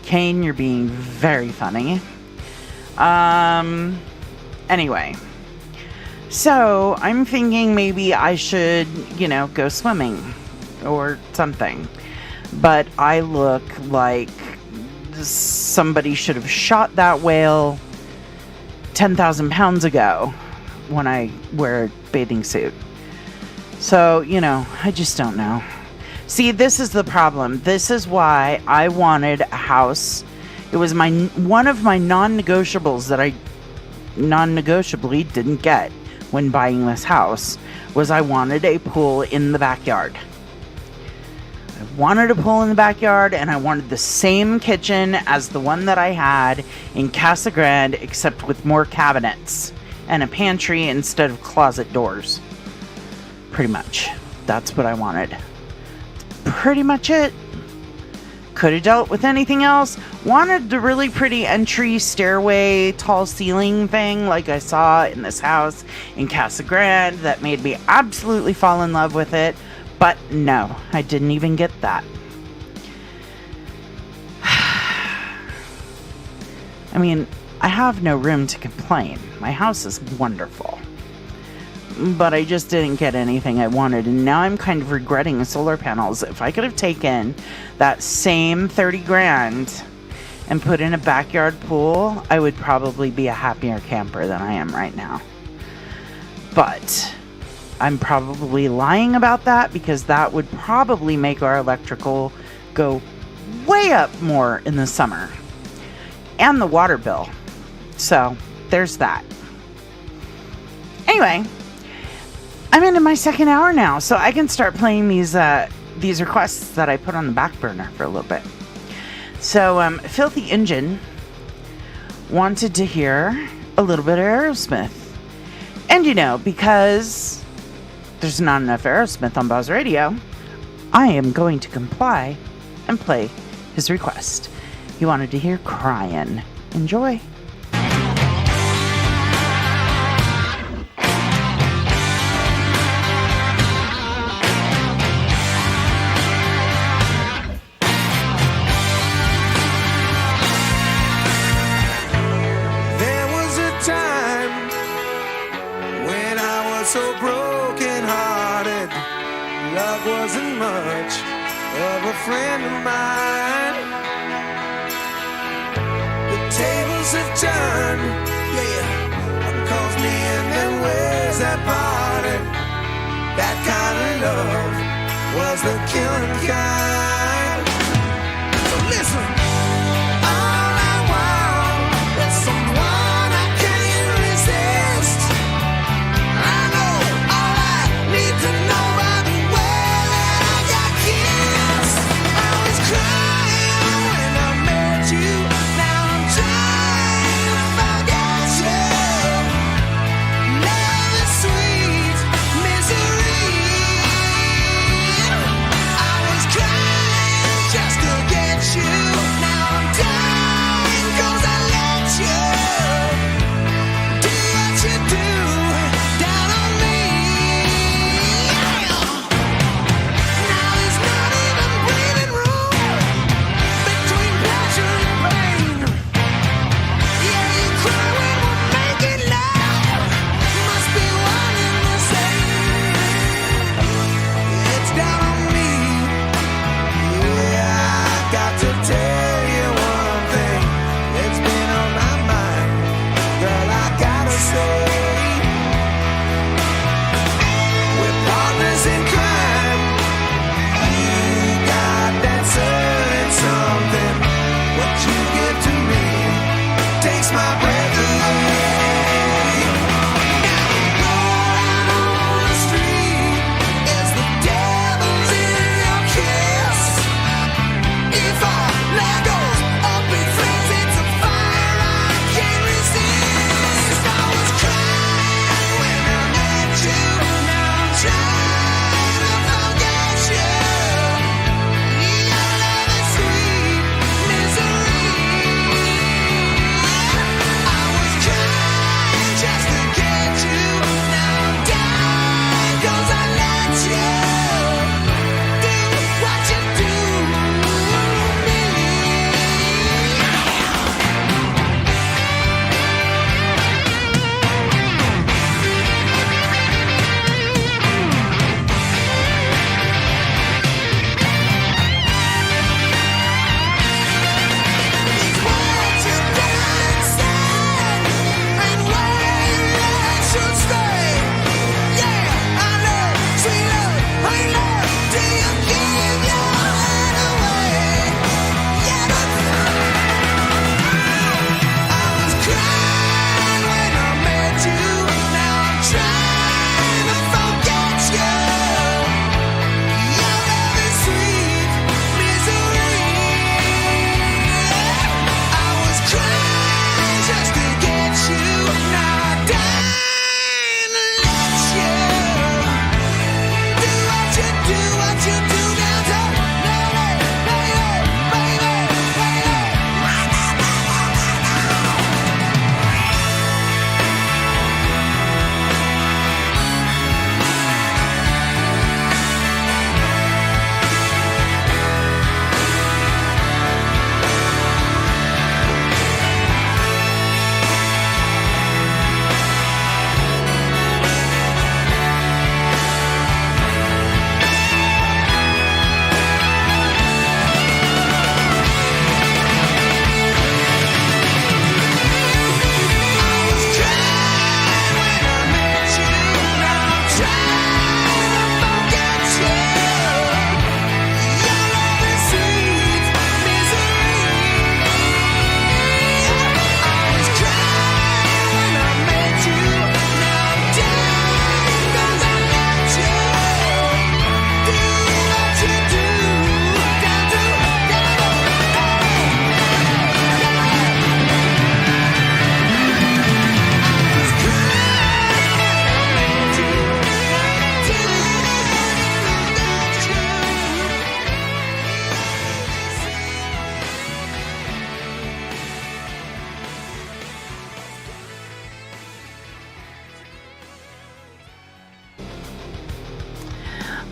Kane, you're being very funny. Anyway. So, I'm thinking maybe I should, go swimming or something. But I look like somebody should have shot that whale 10,000 pounds ago when I wear a bathing suit. So, I just don't know. See, this is the problem. This is why I wanted a house. It was one of my non-negotiables that I non-negotiably didn't get when buying this house, was I wanted a pool in the backyard. I wanted a pool in the backyard, and I wanted the same kitchen as the one that I had in Casa Grande, except with more cabinets and a pantry instead of closet doors. Pretty much. That's what I wanted. Pretty much it. Could have dealt with anything else. Wanted the really pretty entry stairway, tall ceiling thing like I saw in this house in Casa Grande that made me absolutely fall in love with it. But no, I didn't even get that. I mean, I have no room to complain. My house is wonderful. But I just didn't get anything I wanted, and now I'm kind of regretting the solar panels. If I could have taken that same 30 grand and put in a backyard pool, I would probably be a happier camper than I am right now. But I'm probably lying about that, because that would probably make our electrical go way up more in the summer. And the water bill. So, there's that. Anyway, I'm into my second hour now, so I can start playing these requests that I put on the back burner for a little bit. So, Filthy Engine wanted to hear a little bit of Aerosmith. And because there's not enough Aerosmith on Buzz Radio, I am going to comply and play his request. He wanted to hear Crying. Enjoy. There was a time when I was so broken hearted. Love wasn't much of a friend of mine. The tables have turned, yeah. Calls me in the ways that parted. That kind of love was the killing kind. So listen, all I want is someone I can't resist. I know all I need to know by the way that I got kissed. I was crying when I met you. Now I'm trying to forget you. Love is sweet misery. I was crying just to get you. Now I'm dying 'cause I let you do what you do down on me. Now there's not even breathing room between pleasure and pain. Yeah, you cry when we're making love. Must be one and the same. It's down on me. Yeah, I got to tell you one thing. It's been on my mind. Girl, I gotta say, we're partners in crime. You got that certain something. What you give to me takes my breath away. Rolling on the street is the devil's in your kiss. If our love goes up in flames, it's a fire I can't resist. I was crying when I met you. Now I'm trying to forget you. Your love is sweet misery. I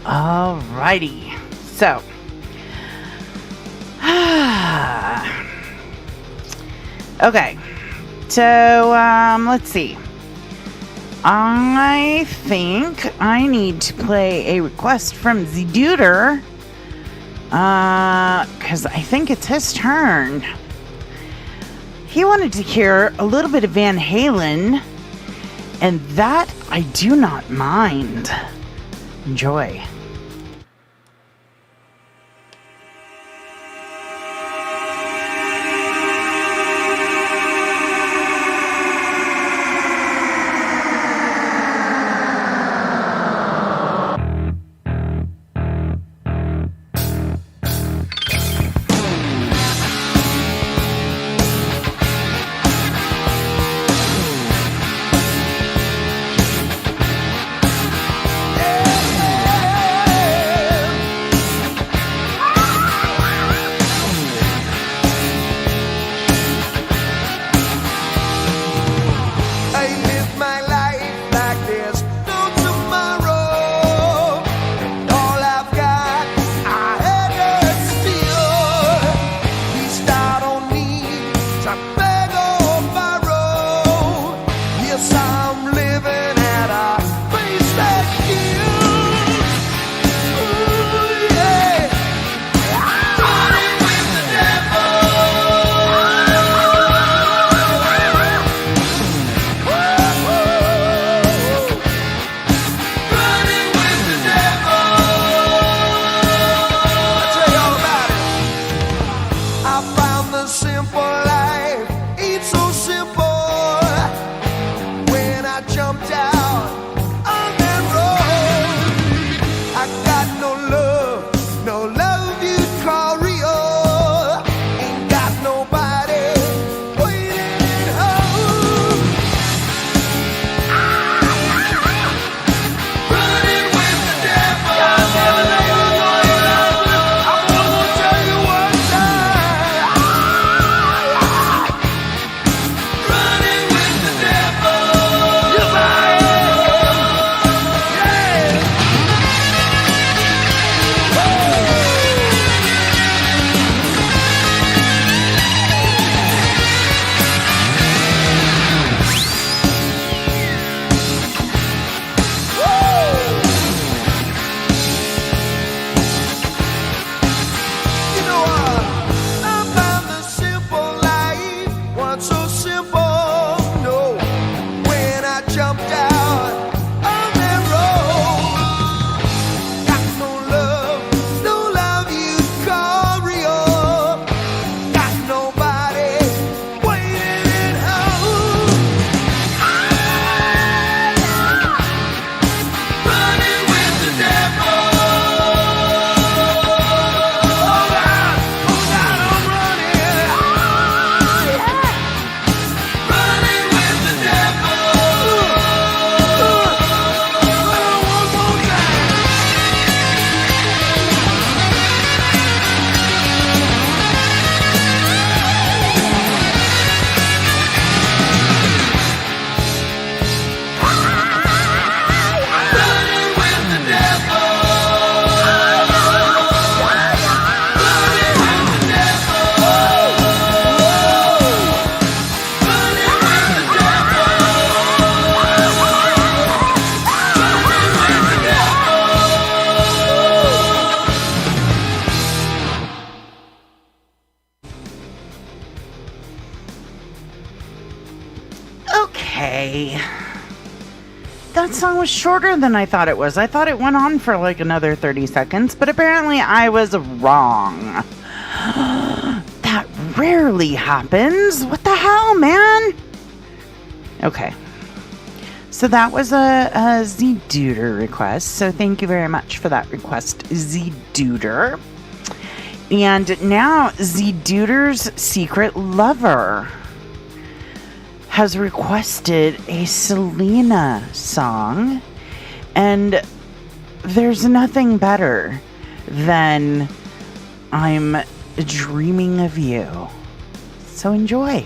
Alrighty. So. Okay. So, let's see. I think I need to play a request from the Duder. Because I think it's his turn. He wanted to hear a little bit of Van Halen, and that I do not mind. Enjoy. Okay. That song was shorter than I thought it was. I thought it went on for like another 30 seconds, but apparently I was wrong. That rarely happens. What the hell, man? Okay. So that was a Z-Duder request. So thank you very much for that request, Z-Duder. And now Z-Duder's secret lover has requested a Selena song, and there's nothing better than I'm Dreaming of You. So enjoy.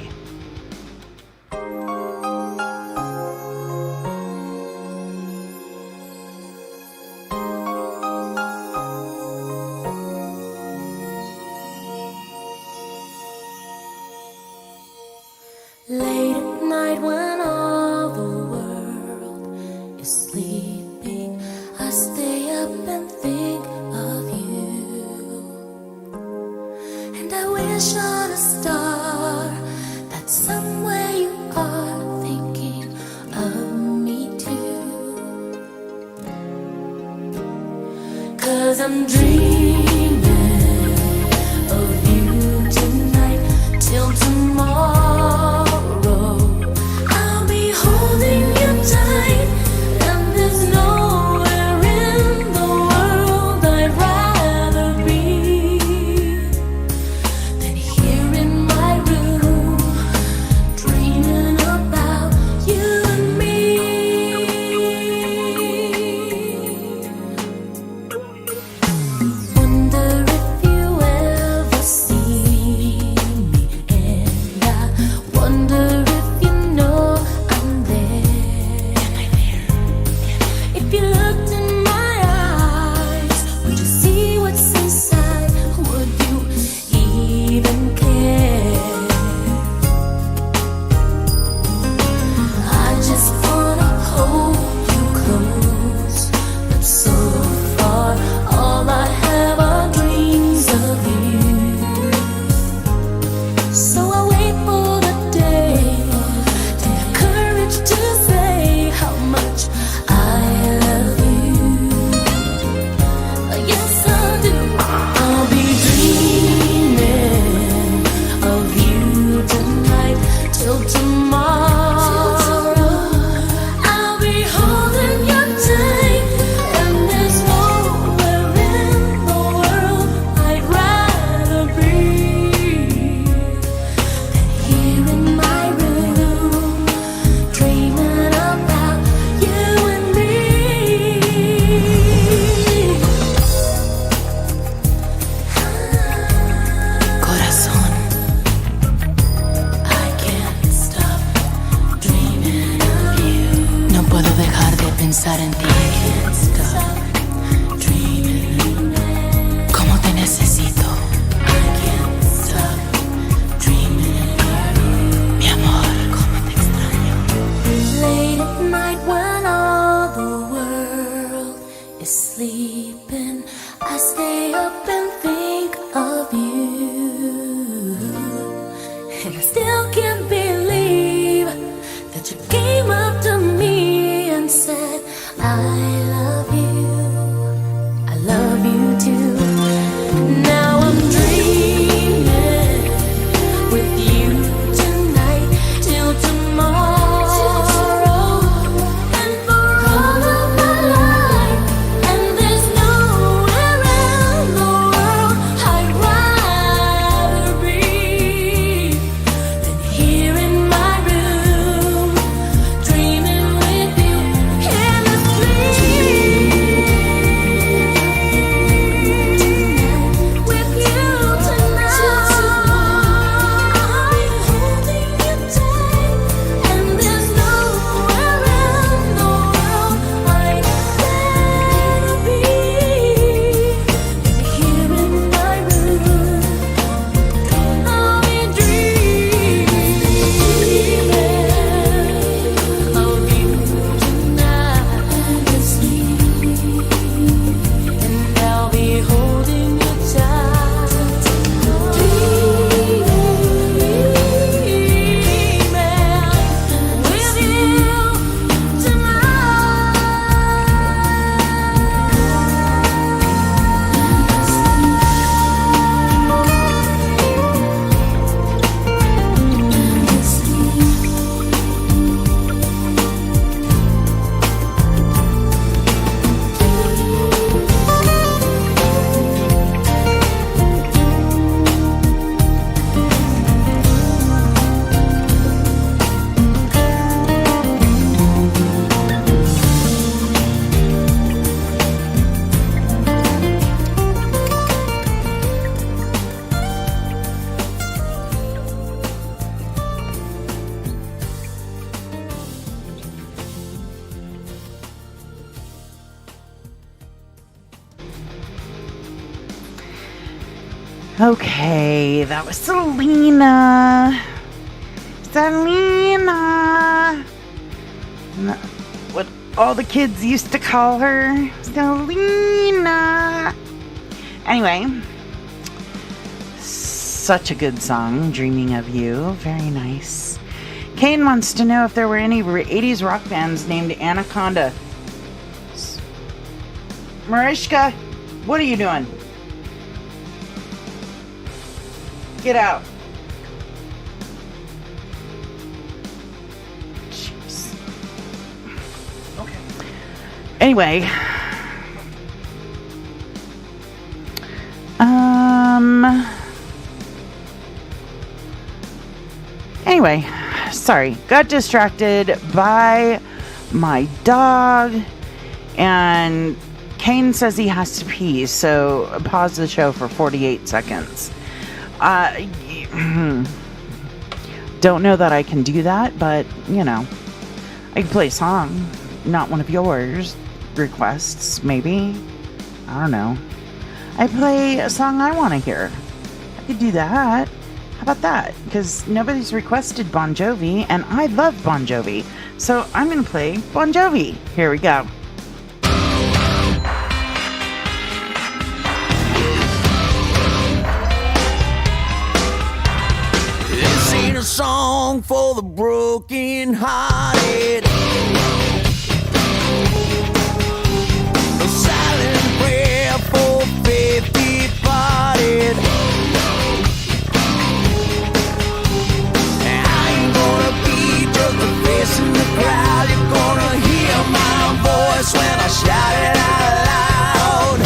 Late at night when all the world is sleeping, I stay up and think of you. And I wish on a star that somewhere you are thinking of me too. 'Cause I'm dreaming of you tonight till tomorrow. I'll be holding you tight, and there's nowhere in the world I'd rather be than here in my room, dreaming about you and me. Wonder if you ever see me, and I wonder if you know I'm there. If you looked in my eyes, would you see what's inside? Would you even care? I just wanna hold you close, but so far all I have are dreams of you. So I wait for the day to have courage to say how much I love you. Yes, I do. I'll be dreaming of you tonight till tomorrow. I'll be holding you tight, and there's nowhere in the world I'd rather be than here in my room, dreaming about you and me. Corazón, I can't stop dreaming of you. No puedo dejar de pensar en ti. I can't stop dreaming. ¿Cómo te necesito? I can't stop dreaming of you. Mi amor, cómo te extraño. Late at night when all the world is sleeping, I stay up and think of you. And I still can't believe that you came up to me and said, I love you. I love you too. Now I'm dreaming with you tonight till tomorrow, and for all of my life. And there's nowhere in the world I'd rather be than here in my room, dreaming with you endlessly. With you tonight, holding you tight, and there's nowhere in the world I'd rather be than here in my room. I'll be dreaming of you tonight, and I'll be holding you tight, dreaming with you Okay, that was Selena. Selena. What all the kids used to call her. Selena. Anyway, such a good song, Dreaming of You. Very nice. Kane wants to know if there were any 80s rock bands named Anaconda. Mariska, what are you doing? Get out. Jeez. Okay. Anyway. Anyway, sorry. Got distracted by my dog, and Kane says he has to pee, so pause the show for 48 seconds. Don't know that I can do that, but, you know, I can play a song. Not one of yours requests, maybe. I don't know. I play a song I want to hear. I could do that. How about that? Because nobody's requested Bon Jovi, and I love Bon Jovi. So I'm going to play Bon Jovi. Here we go. This ain't a song for the broken hearted. A silent prayer for faith departed. I ain't gonna be just a face in the crowd. You're gonna hear my voice when I shout it out loud.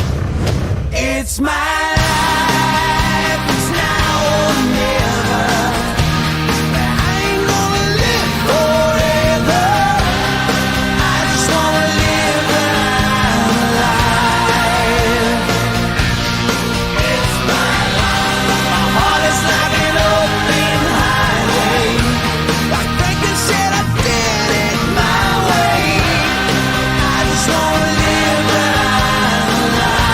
It's my life, it's now or never. I ain't gonna live forever. I just wanna live my life. It's my life. My heart is like an open highway. Like Franklin said, I did it my way. I just wanna live my life.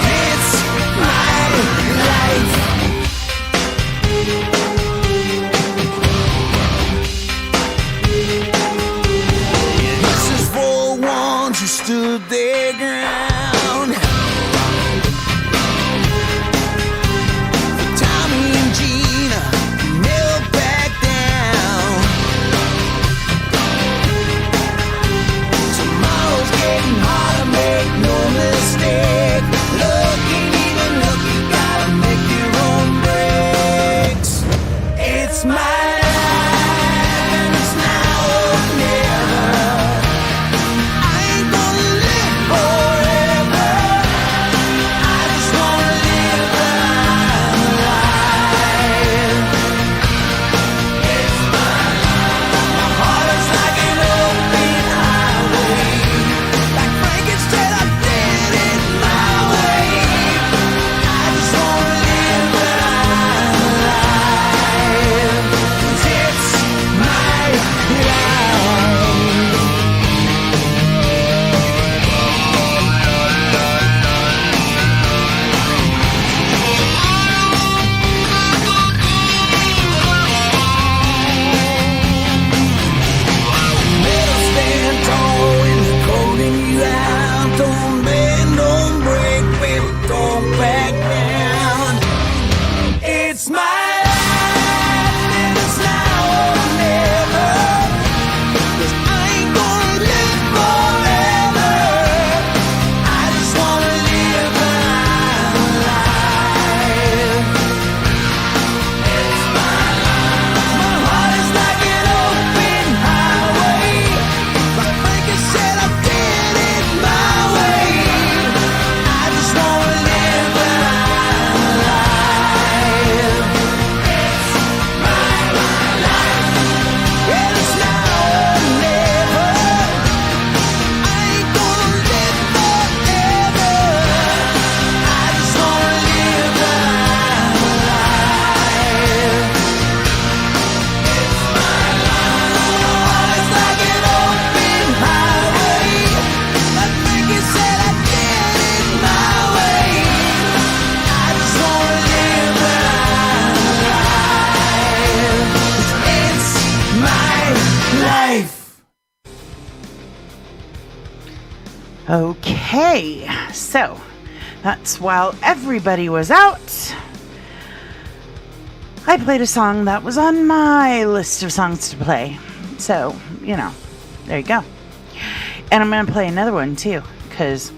It's my life. This is for ones who stood their ground. For Tommy and Gina, who never back down. Tomorrow's getting harder, make no mistake. Looking, even look, you gotta make your own breaks. Okay, so that's while everybody was out. I played a song that was on my list of songs to play. So, there you go. And I'm going to play another one too, because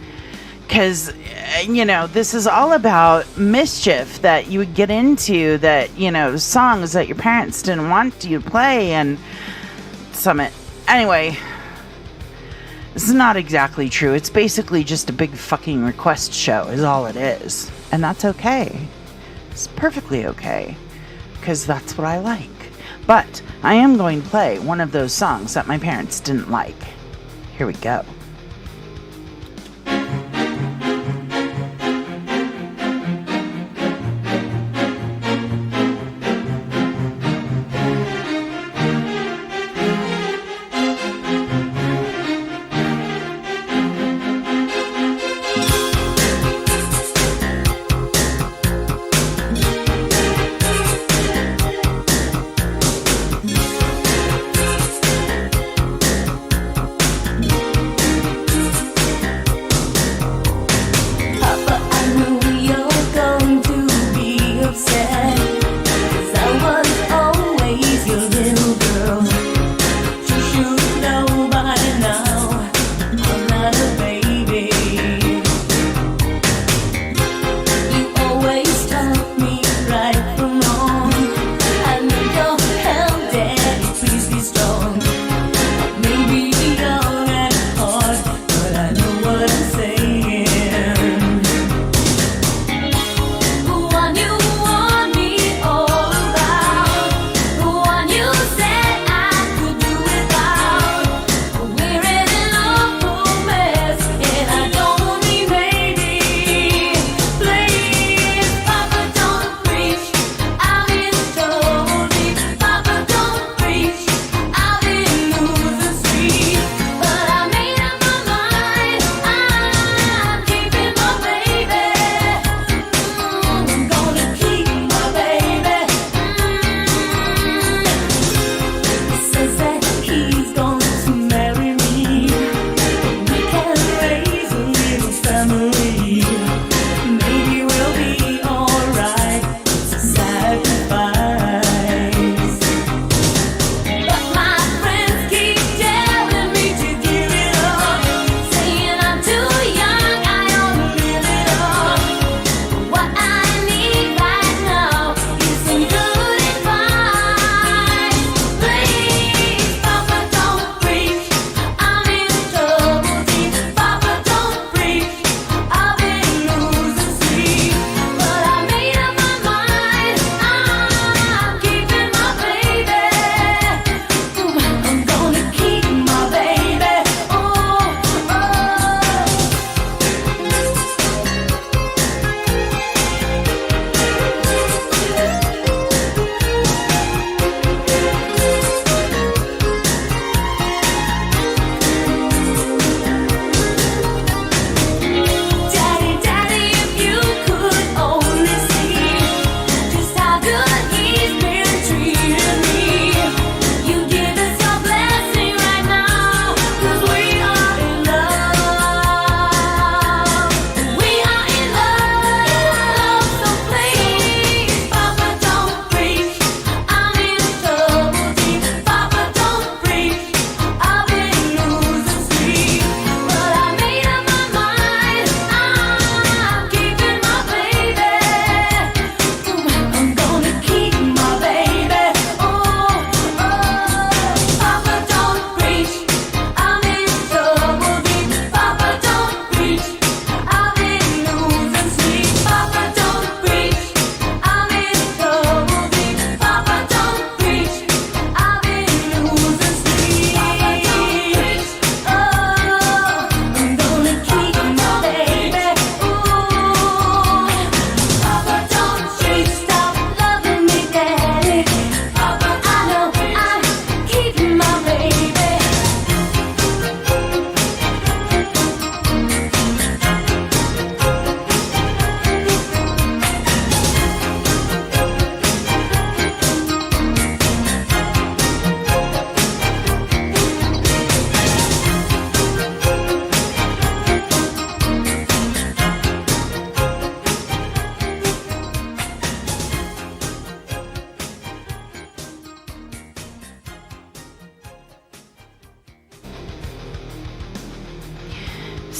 this is all about mischief that you would get into, that, songs that your parents didn't want you to play and summit. Anyway, this is not exactly true. It's basically just a big fucking request show is all it is. And that's okay. It's perfectly okay, because that's what I like. But I am going to play one of those songs that my parents didn't like. Here we go.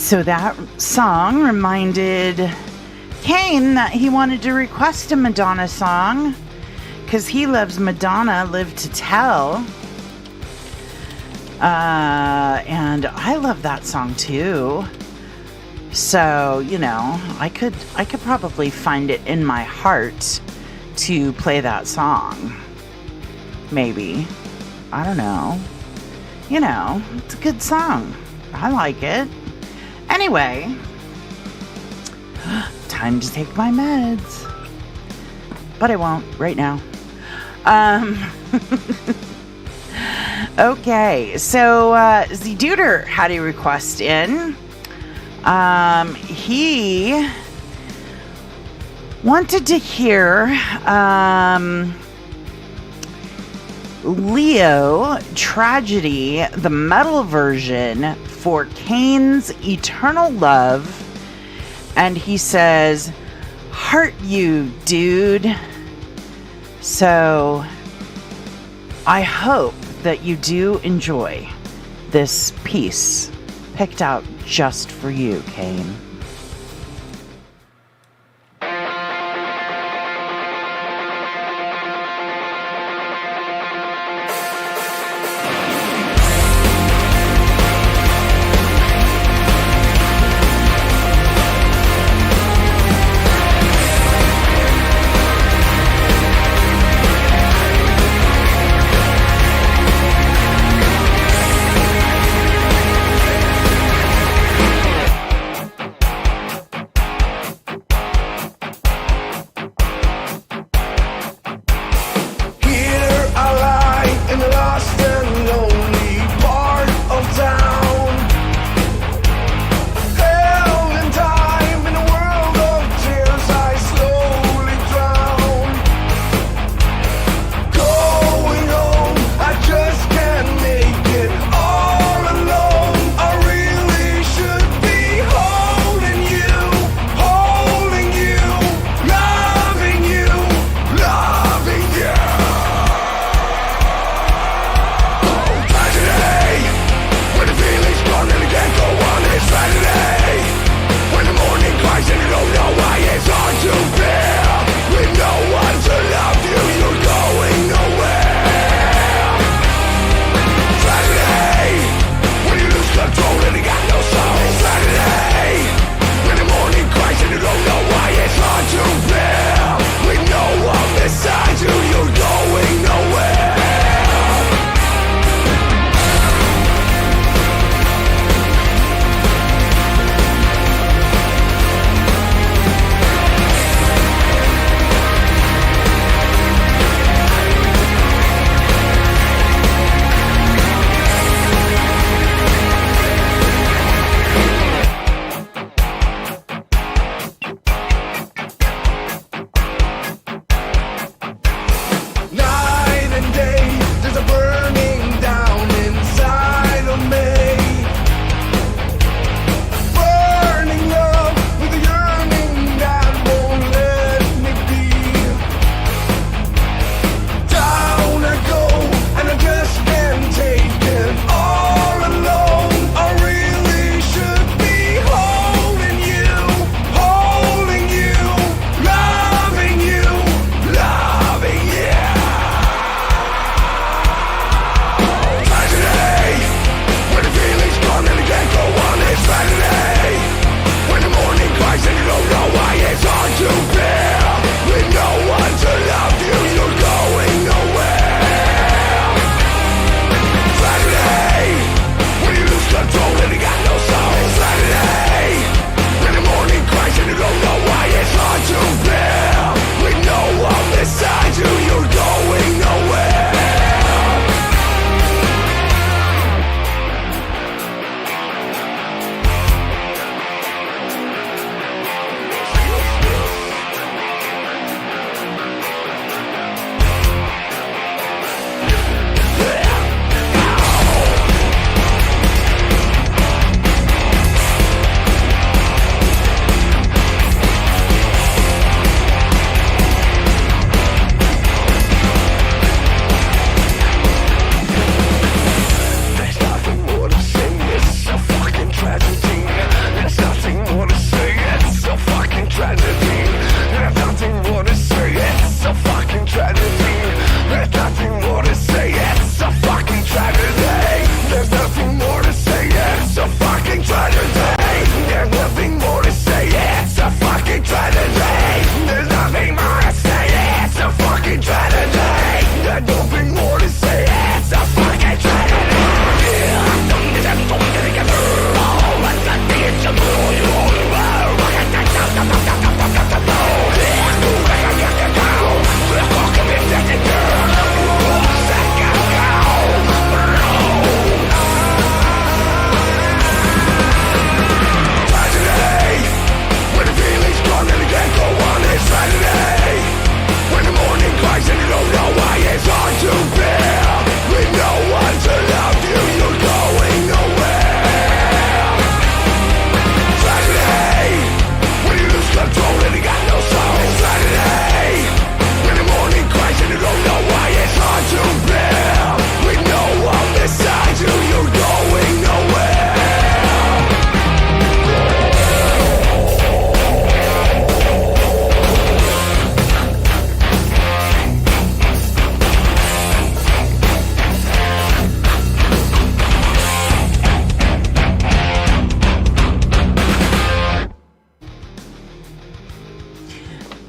So that song reminded Kane that he wanted to request a Madonna song because he loves Madonna, Live to Tell. And I love that song too. So, you know, I could probably find it in my heart to play that song. Maybe. I don't know. You know, it's a good song. I like it. Anyway, time to take my meds. But I won't right now. Okay, so Z Duder had a request in. He wanted to hear Leo Tragedy, the metal version for Kane's Eternal Love. And he says, "Heart you, dude." So I hope that you do enjoy this piece picked out just for you, Kane.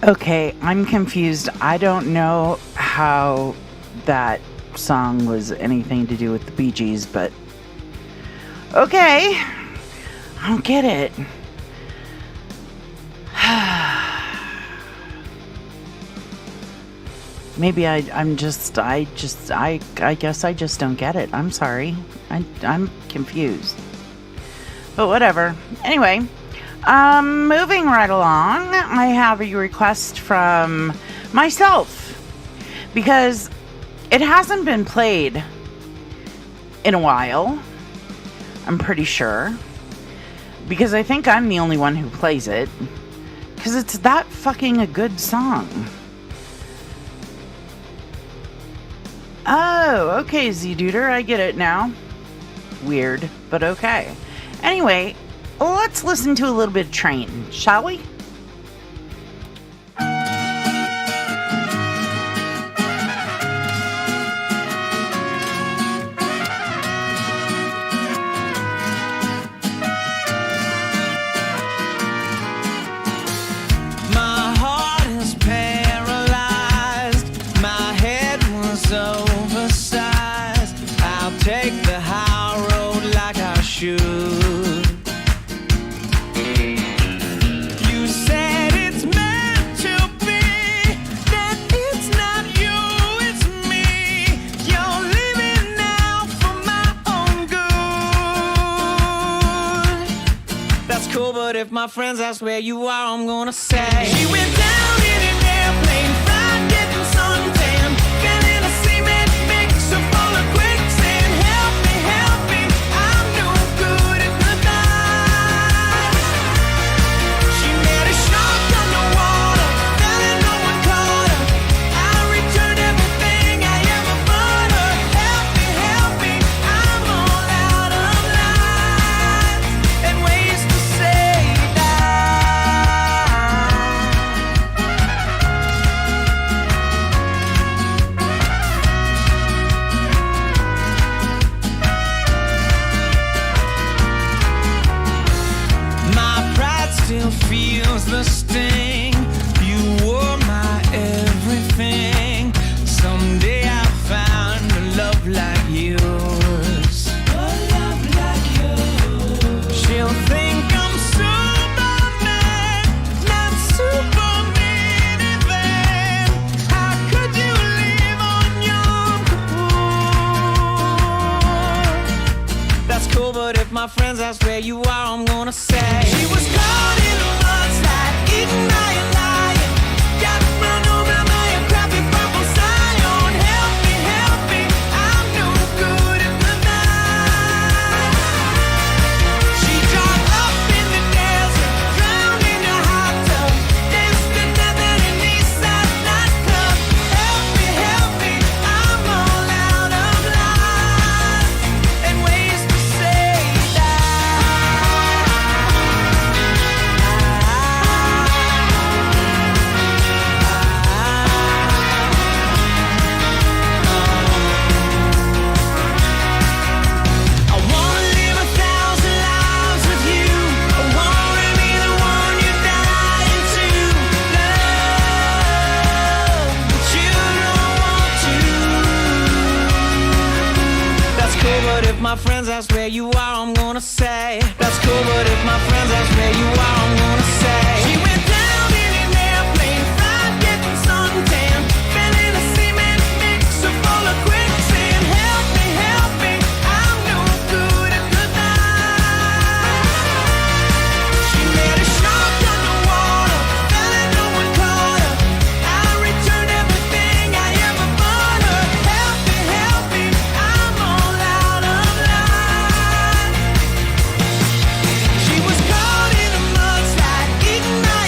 Okay, I'm confused. I don't know how that song was anything to do with the Bee Gees, but okay. I don't get it. Maybe I guess I just don't get it. I'm sorry. I'm confused. But whatever. Anyway, moving right along, I have a request from myself because it hasn't been played in a while. I'm pretty sure. Because I think I'm the only one who plays it. Because it's that fucking a good song. Oh, okay, Z-Duder, I get it now. Weird, but okay. Anyway, let's listen to a little bit of Train, shall we? My heart is paralyzed. My head was oversized. I'll take the high road like I should. You said it's meant to be, that it's not you, it's me. You're living now for my own good. That's cool, but if my friends ask where you are, I'm gonna say she went down in an airplane, fried, getting suntan, feeling a cement mixer full of quicksand. Help me, I'm no good at goodbye. She met a shark underwater, fell and no one caught her. I returned everything I ever bought her. Help me, I'm all out of lines and ways to say my pride still feels the sting. You were my everything. Someday I'll find a love like yours. A love like yours. She'll think I'm Superman, not Superman even. How could you live on Yom Kippur? That's cool, but if my friends ask where you are, I'm gonna say she was caught in a mudslide, eaten by a lion. Got run over by a crappy purple Zion. Help me, I'm no good at the night. She dropped up in the desert, drowned in a hot tub, danced to death at an Eastside nightclub. Help me, I'm all out of lines and ways to say I wanna live 1,000 lives with you. I wanna be the one you die into. Love, but you don't want to. That's cool, but if my friends ask where you are, I'm gonna say that's cool, but if my friends ask where you are, I'm gonna say she went down in an airplane, fried, getting suntan, feeling a cement mixer full of quicksand. Help me, I'm no good at goodbye. She met a shark underwater, fell and no one caught her. I returned everything I ever bought her. Help me, I'm all out of line. She was caught in a mudslide, eaten by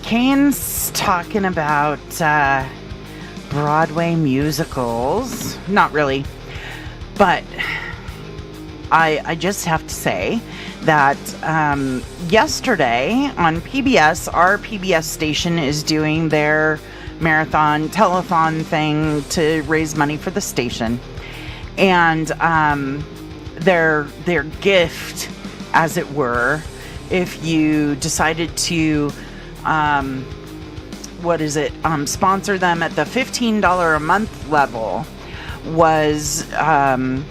Kane's talking about Broadway musicals. Not really. But I just have to say that yesterday on PBS, our PBS station is doing their marathon telethon thing to raise money for the station. And their gift, as it were, if you decided to sponsor them at the $15 a month level, was the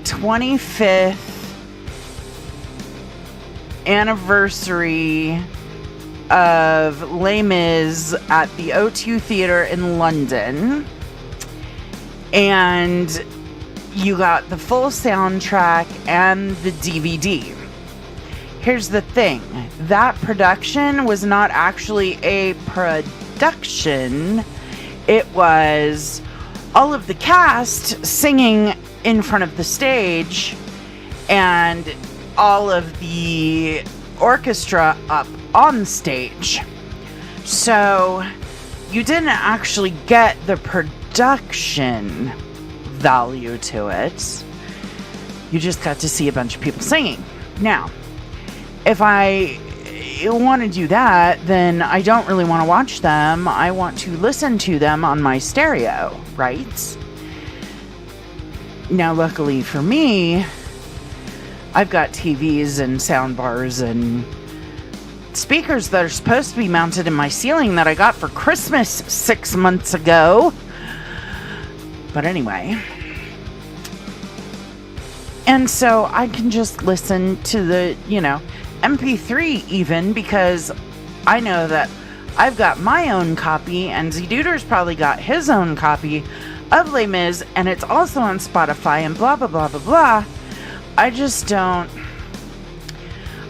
25th anniversary of Les Mis at the O2 Theatre in London. And you got the full soundtrack and the DVD. Here's the thing. That production was not actually a production. It was all of the cast singing in front of the stage and all of the orchestra up on stage. So you didn't actually get the production value to it. You just got to see a bunch of people singing. Now, if I want to do that, then I don't really want to watch them. I want to listen to them on my stereo, right? Now, luckily for me, I've got TVs and sound bars and speakers that are supposed to be mounted in my ceiling that I got for Christmas 6 months ago. But anyway. And so I can just listen to the, MP3 even, because I know that I've got my own copy and Z-Duder's probably got his own copy of Les Mis, and it's also on Spotify and blah, blah, blah, blah, blah. I just don't...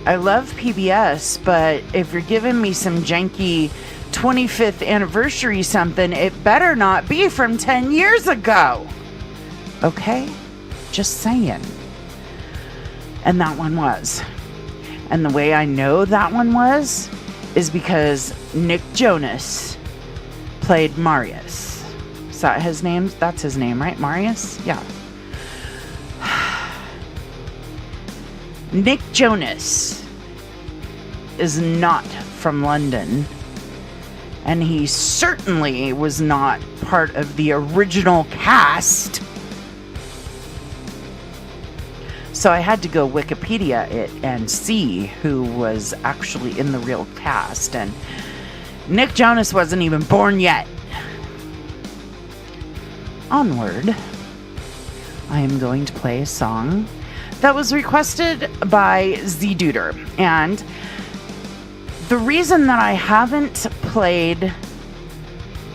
I love PBS, but if you're giving me some janky 25th anniversary something, it better not be from 10 years ago. Okay? Just saying. And that one was. And the way I know that one was is because Nick Jonas played Marius. Is that his name? That's his name, right? Marius? Yeah. Nick Jonas is not from London. And he certainly was not part of the original cast. So I had to go Wikipedia it and see who was actually in the real cast. And Nick Jonas wasn't even born yet. Onward. I am going to play a song that was requested by Z-Duder. And the reason that I haven't played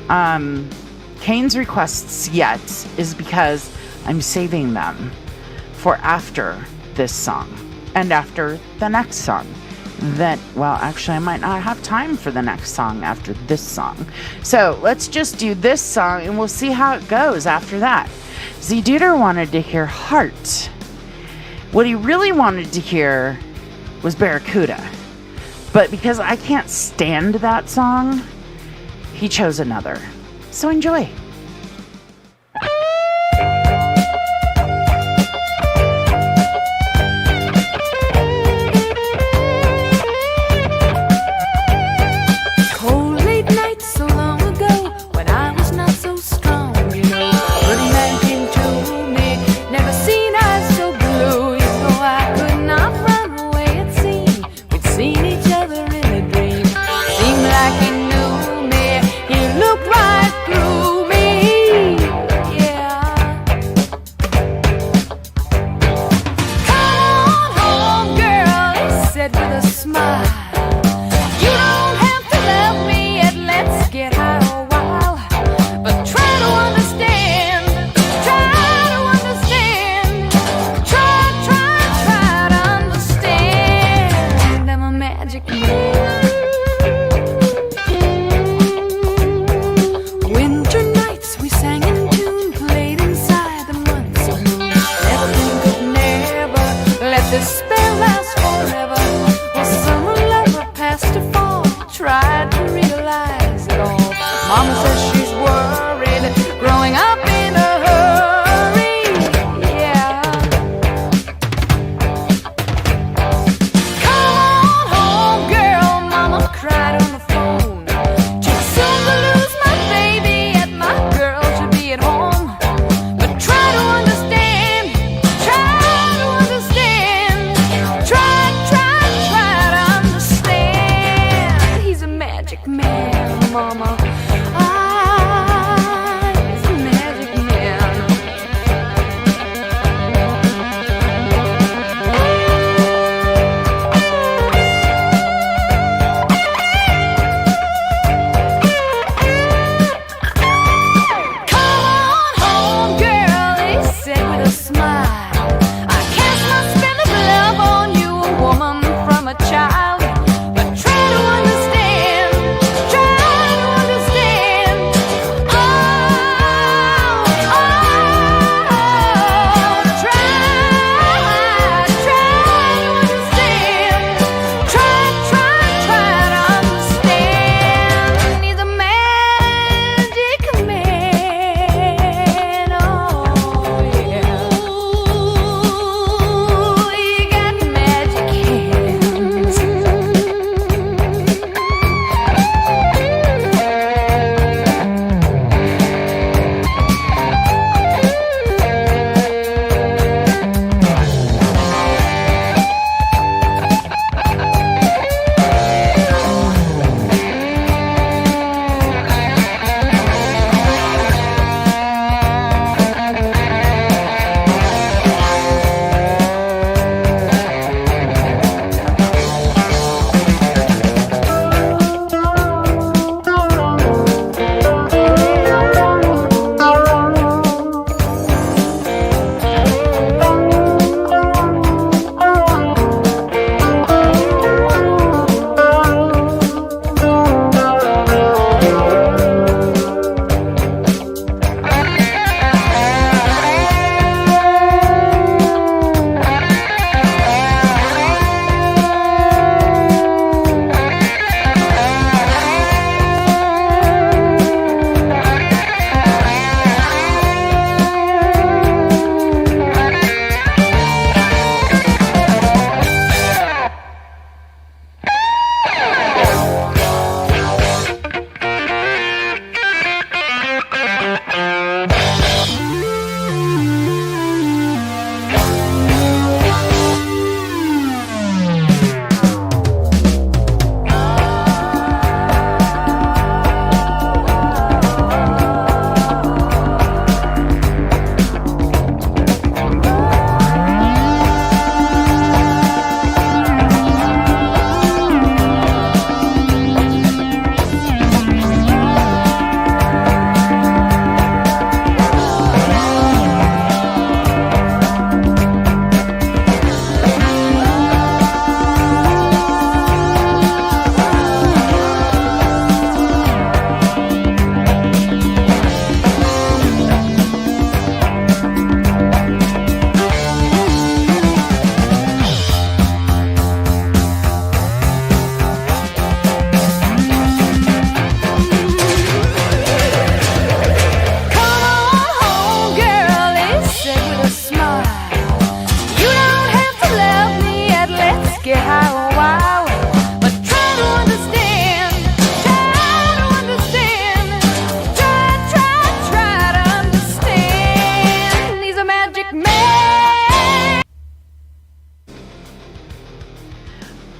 Kane's requests yet is because I'm saving them for after this song and after the next song. Actually, I might not have time for the next song after this song. So let's just do this song and we'll see how it goes after that. Z-Duder wanted to hear Heart. What he really wanted to hear was Barracuda. But because I can't stand that song, he chose another. So enjoy. Cold late nights so long ago when I was not so strong, you know. A good man came to me, never seen eyes so blue. You know I could not run away, it seemed. We'd seen each other in a dream. Seemed like he knew me, he looked right through me. Yeah. Come on home, girl, he said with a smile. You don't have to love me yet, let's get high a while. But try to understand, try to understand. Try to understand. I'm a magic man. Winter nights we sang in tune, played inside the monsoon. Never think could never let this spell last forever. Well, summer lover passed.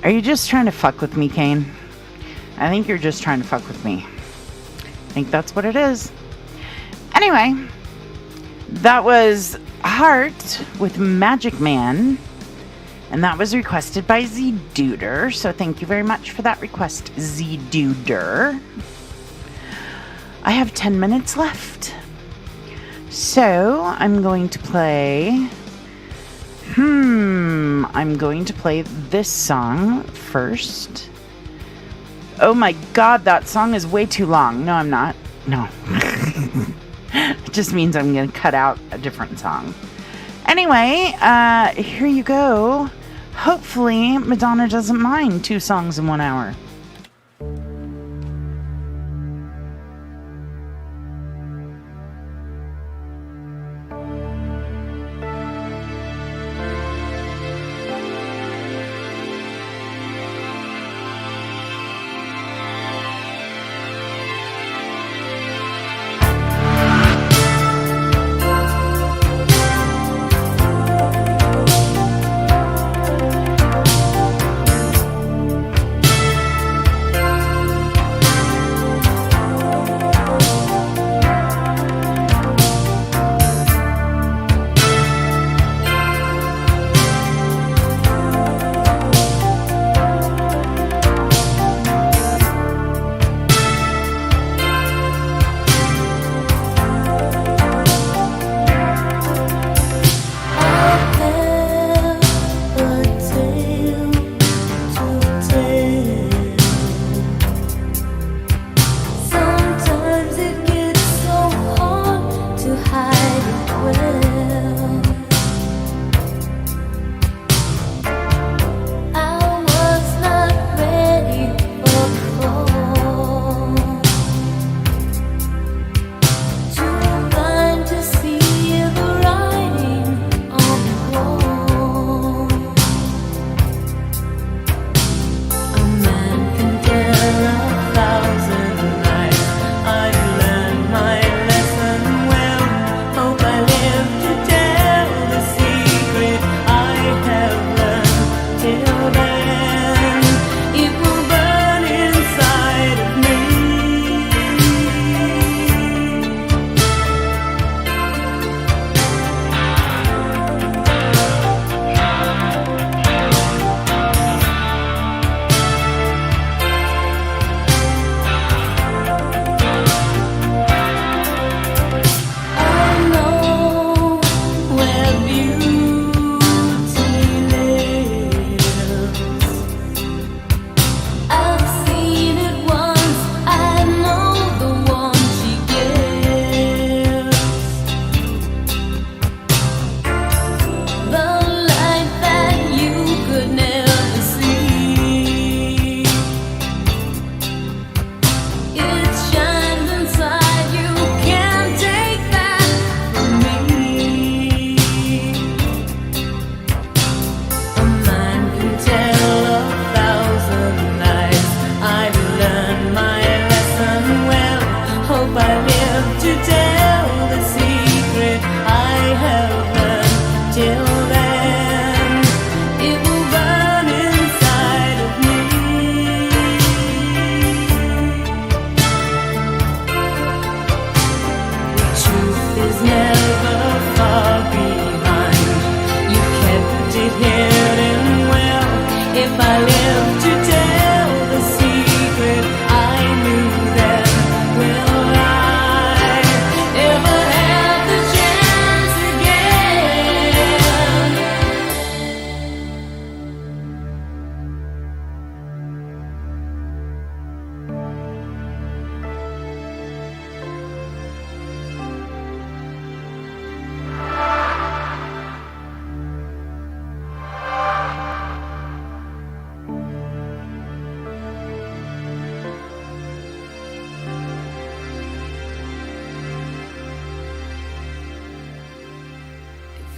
Are you just trying to fuck with me, Kane? I think you're just trying to fuck with me. I think that's what it is. Anyway, that was Heart with Magic Man. And that was requested by Z Duder. So thank you very much for that request, Z Duder. I have 10 minutes left. So I'm going to play... I'm going to play this song first. Oh my god, that song is way too long. No, I'm not. No. It just means I'm going to cut out a different song. Anyway, here you go. Hopefully, Madonna doesn't mind 2 songs in 1 hour.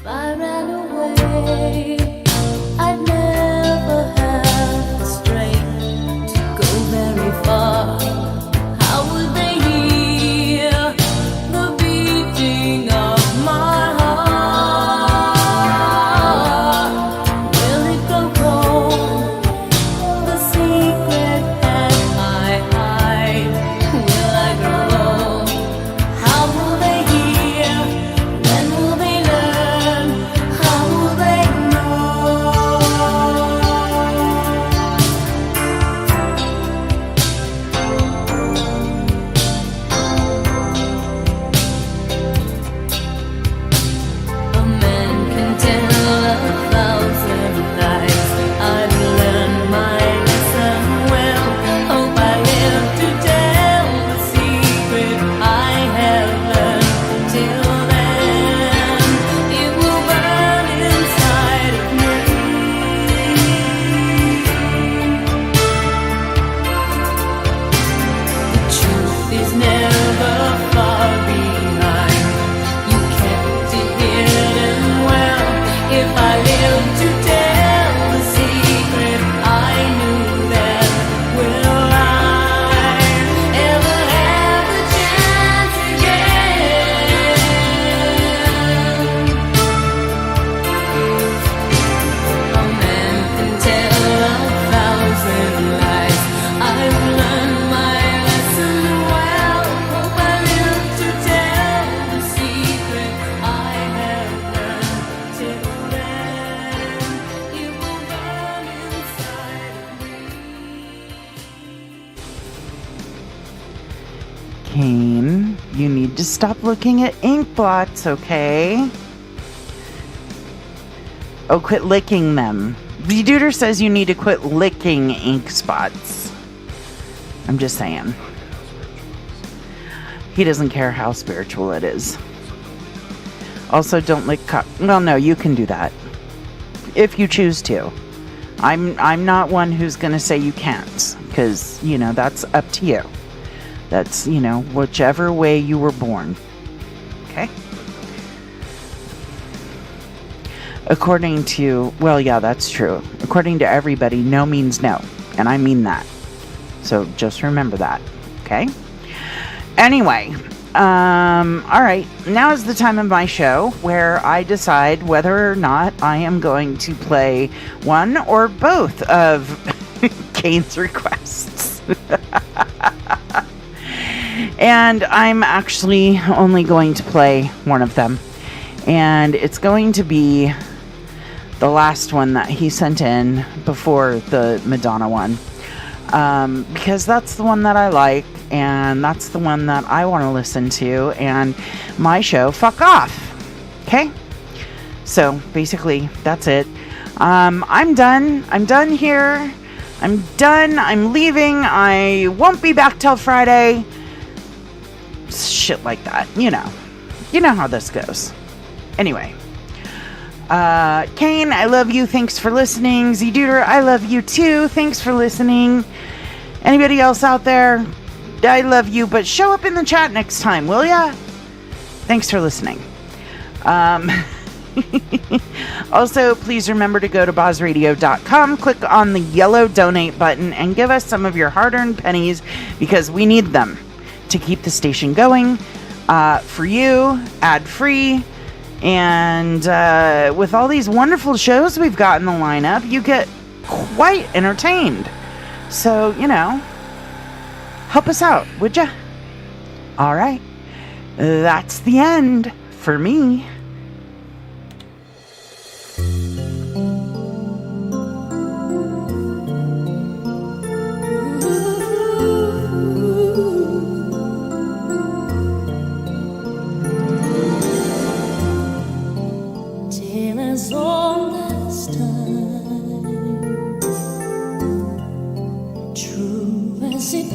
If I ran away, I'd never have the strength to go very far. How would they hear the beating of my heart? Will it go cold Kane, you need to stop looking at ink blots, okay? Oh, quit licking them. Duder says you need to quit licking ink spots. I'm just saying. He doesn't care how spiritual it is. Also, don't lick well, no, you can do that. If you choose to. I'm not one who's going to say you can't. Because, you know, that's up to you. That's, you know, whichever way you were born. Okay? According to, well, yeah, that's true. According to everybody, no means no. And I mean that. So just remember that. Okay? Anyway, all right. Now is the time of my show where I decide whether or not I am going to play one or both of Kane's requests. And I'm actually only going to play one of them. And it's going to be the last one that he sent in before the Madonna one. Because that's the one that I like, and that's the one that I want to listen to, and my show, fuck off. Okay? So, basically, that's it. I'm done. I'm done here. I'm done. I'm leaving. I won't be back till Friday. Shit like that. You know. You know how this goes. Anyway. Kane, I love you. Thanks for listening. Z-Duder, I love you too. Thanks for listening. Anybody else out there? I love you, but show up in the chat next time, will ya? Thanks for listening. Also, please remember to go to BozRadio.com, click on the yellow donate button, and give us some of your hard-earned pennies because we need them to keep the station going for you, ad-free. And with all these wonderful shows we've got in the lineup, you get quite entertained. So, you know, help us out, would ya? All right. That's the end for me.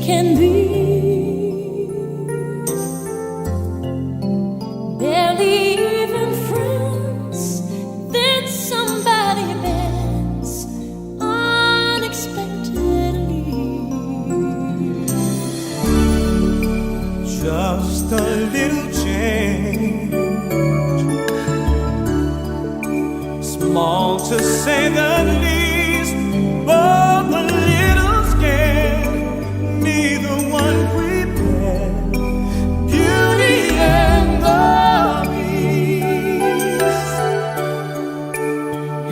Can be barely even friends, then somebody bends unexpectedly. Just a little change, small to say the least, but a little scared. Neither one prepared. Beauty and the Beast.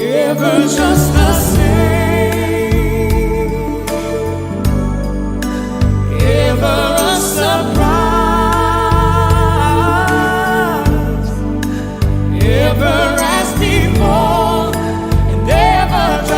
Ever just the same. Ever a surprise. Ever as before. And ever just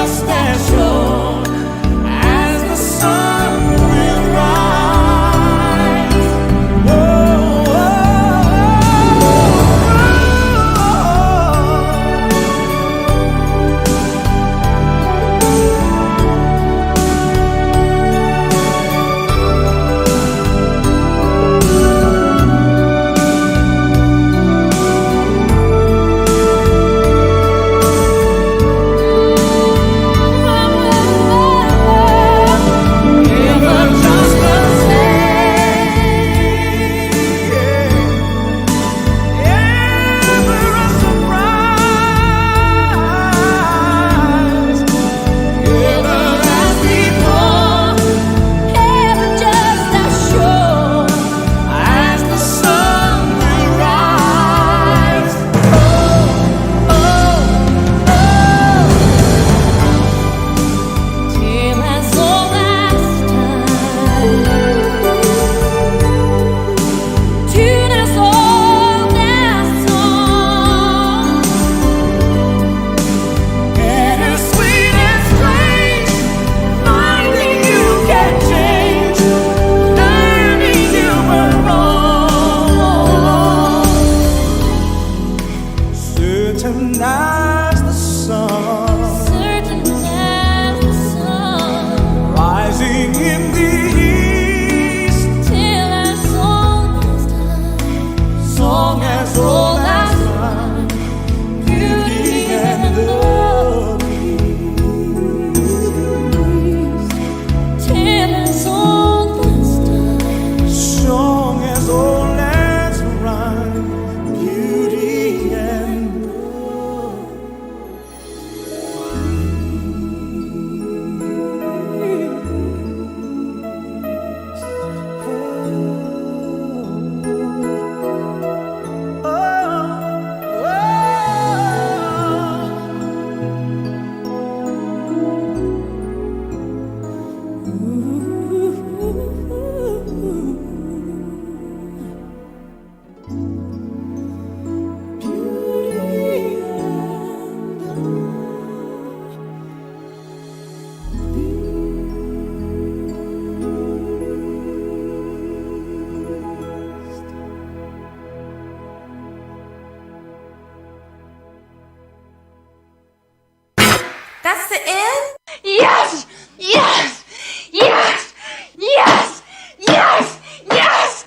That's the end? Yes! Yes! Yes! Yes! Yes! Yes!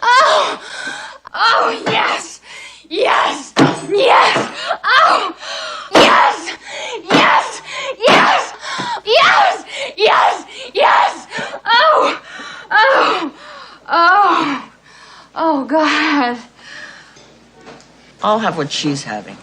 Oh! Oh, yes! Yes! Yes! Oh! Yes! Yes! Yes! Yes! Yes! Yes! Oh! Oh! Oh! Oh, God. I'll have what she's having.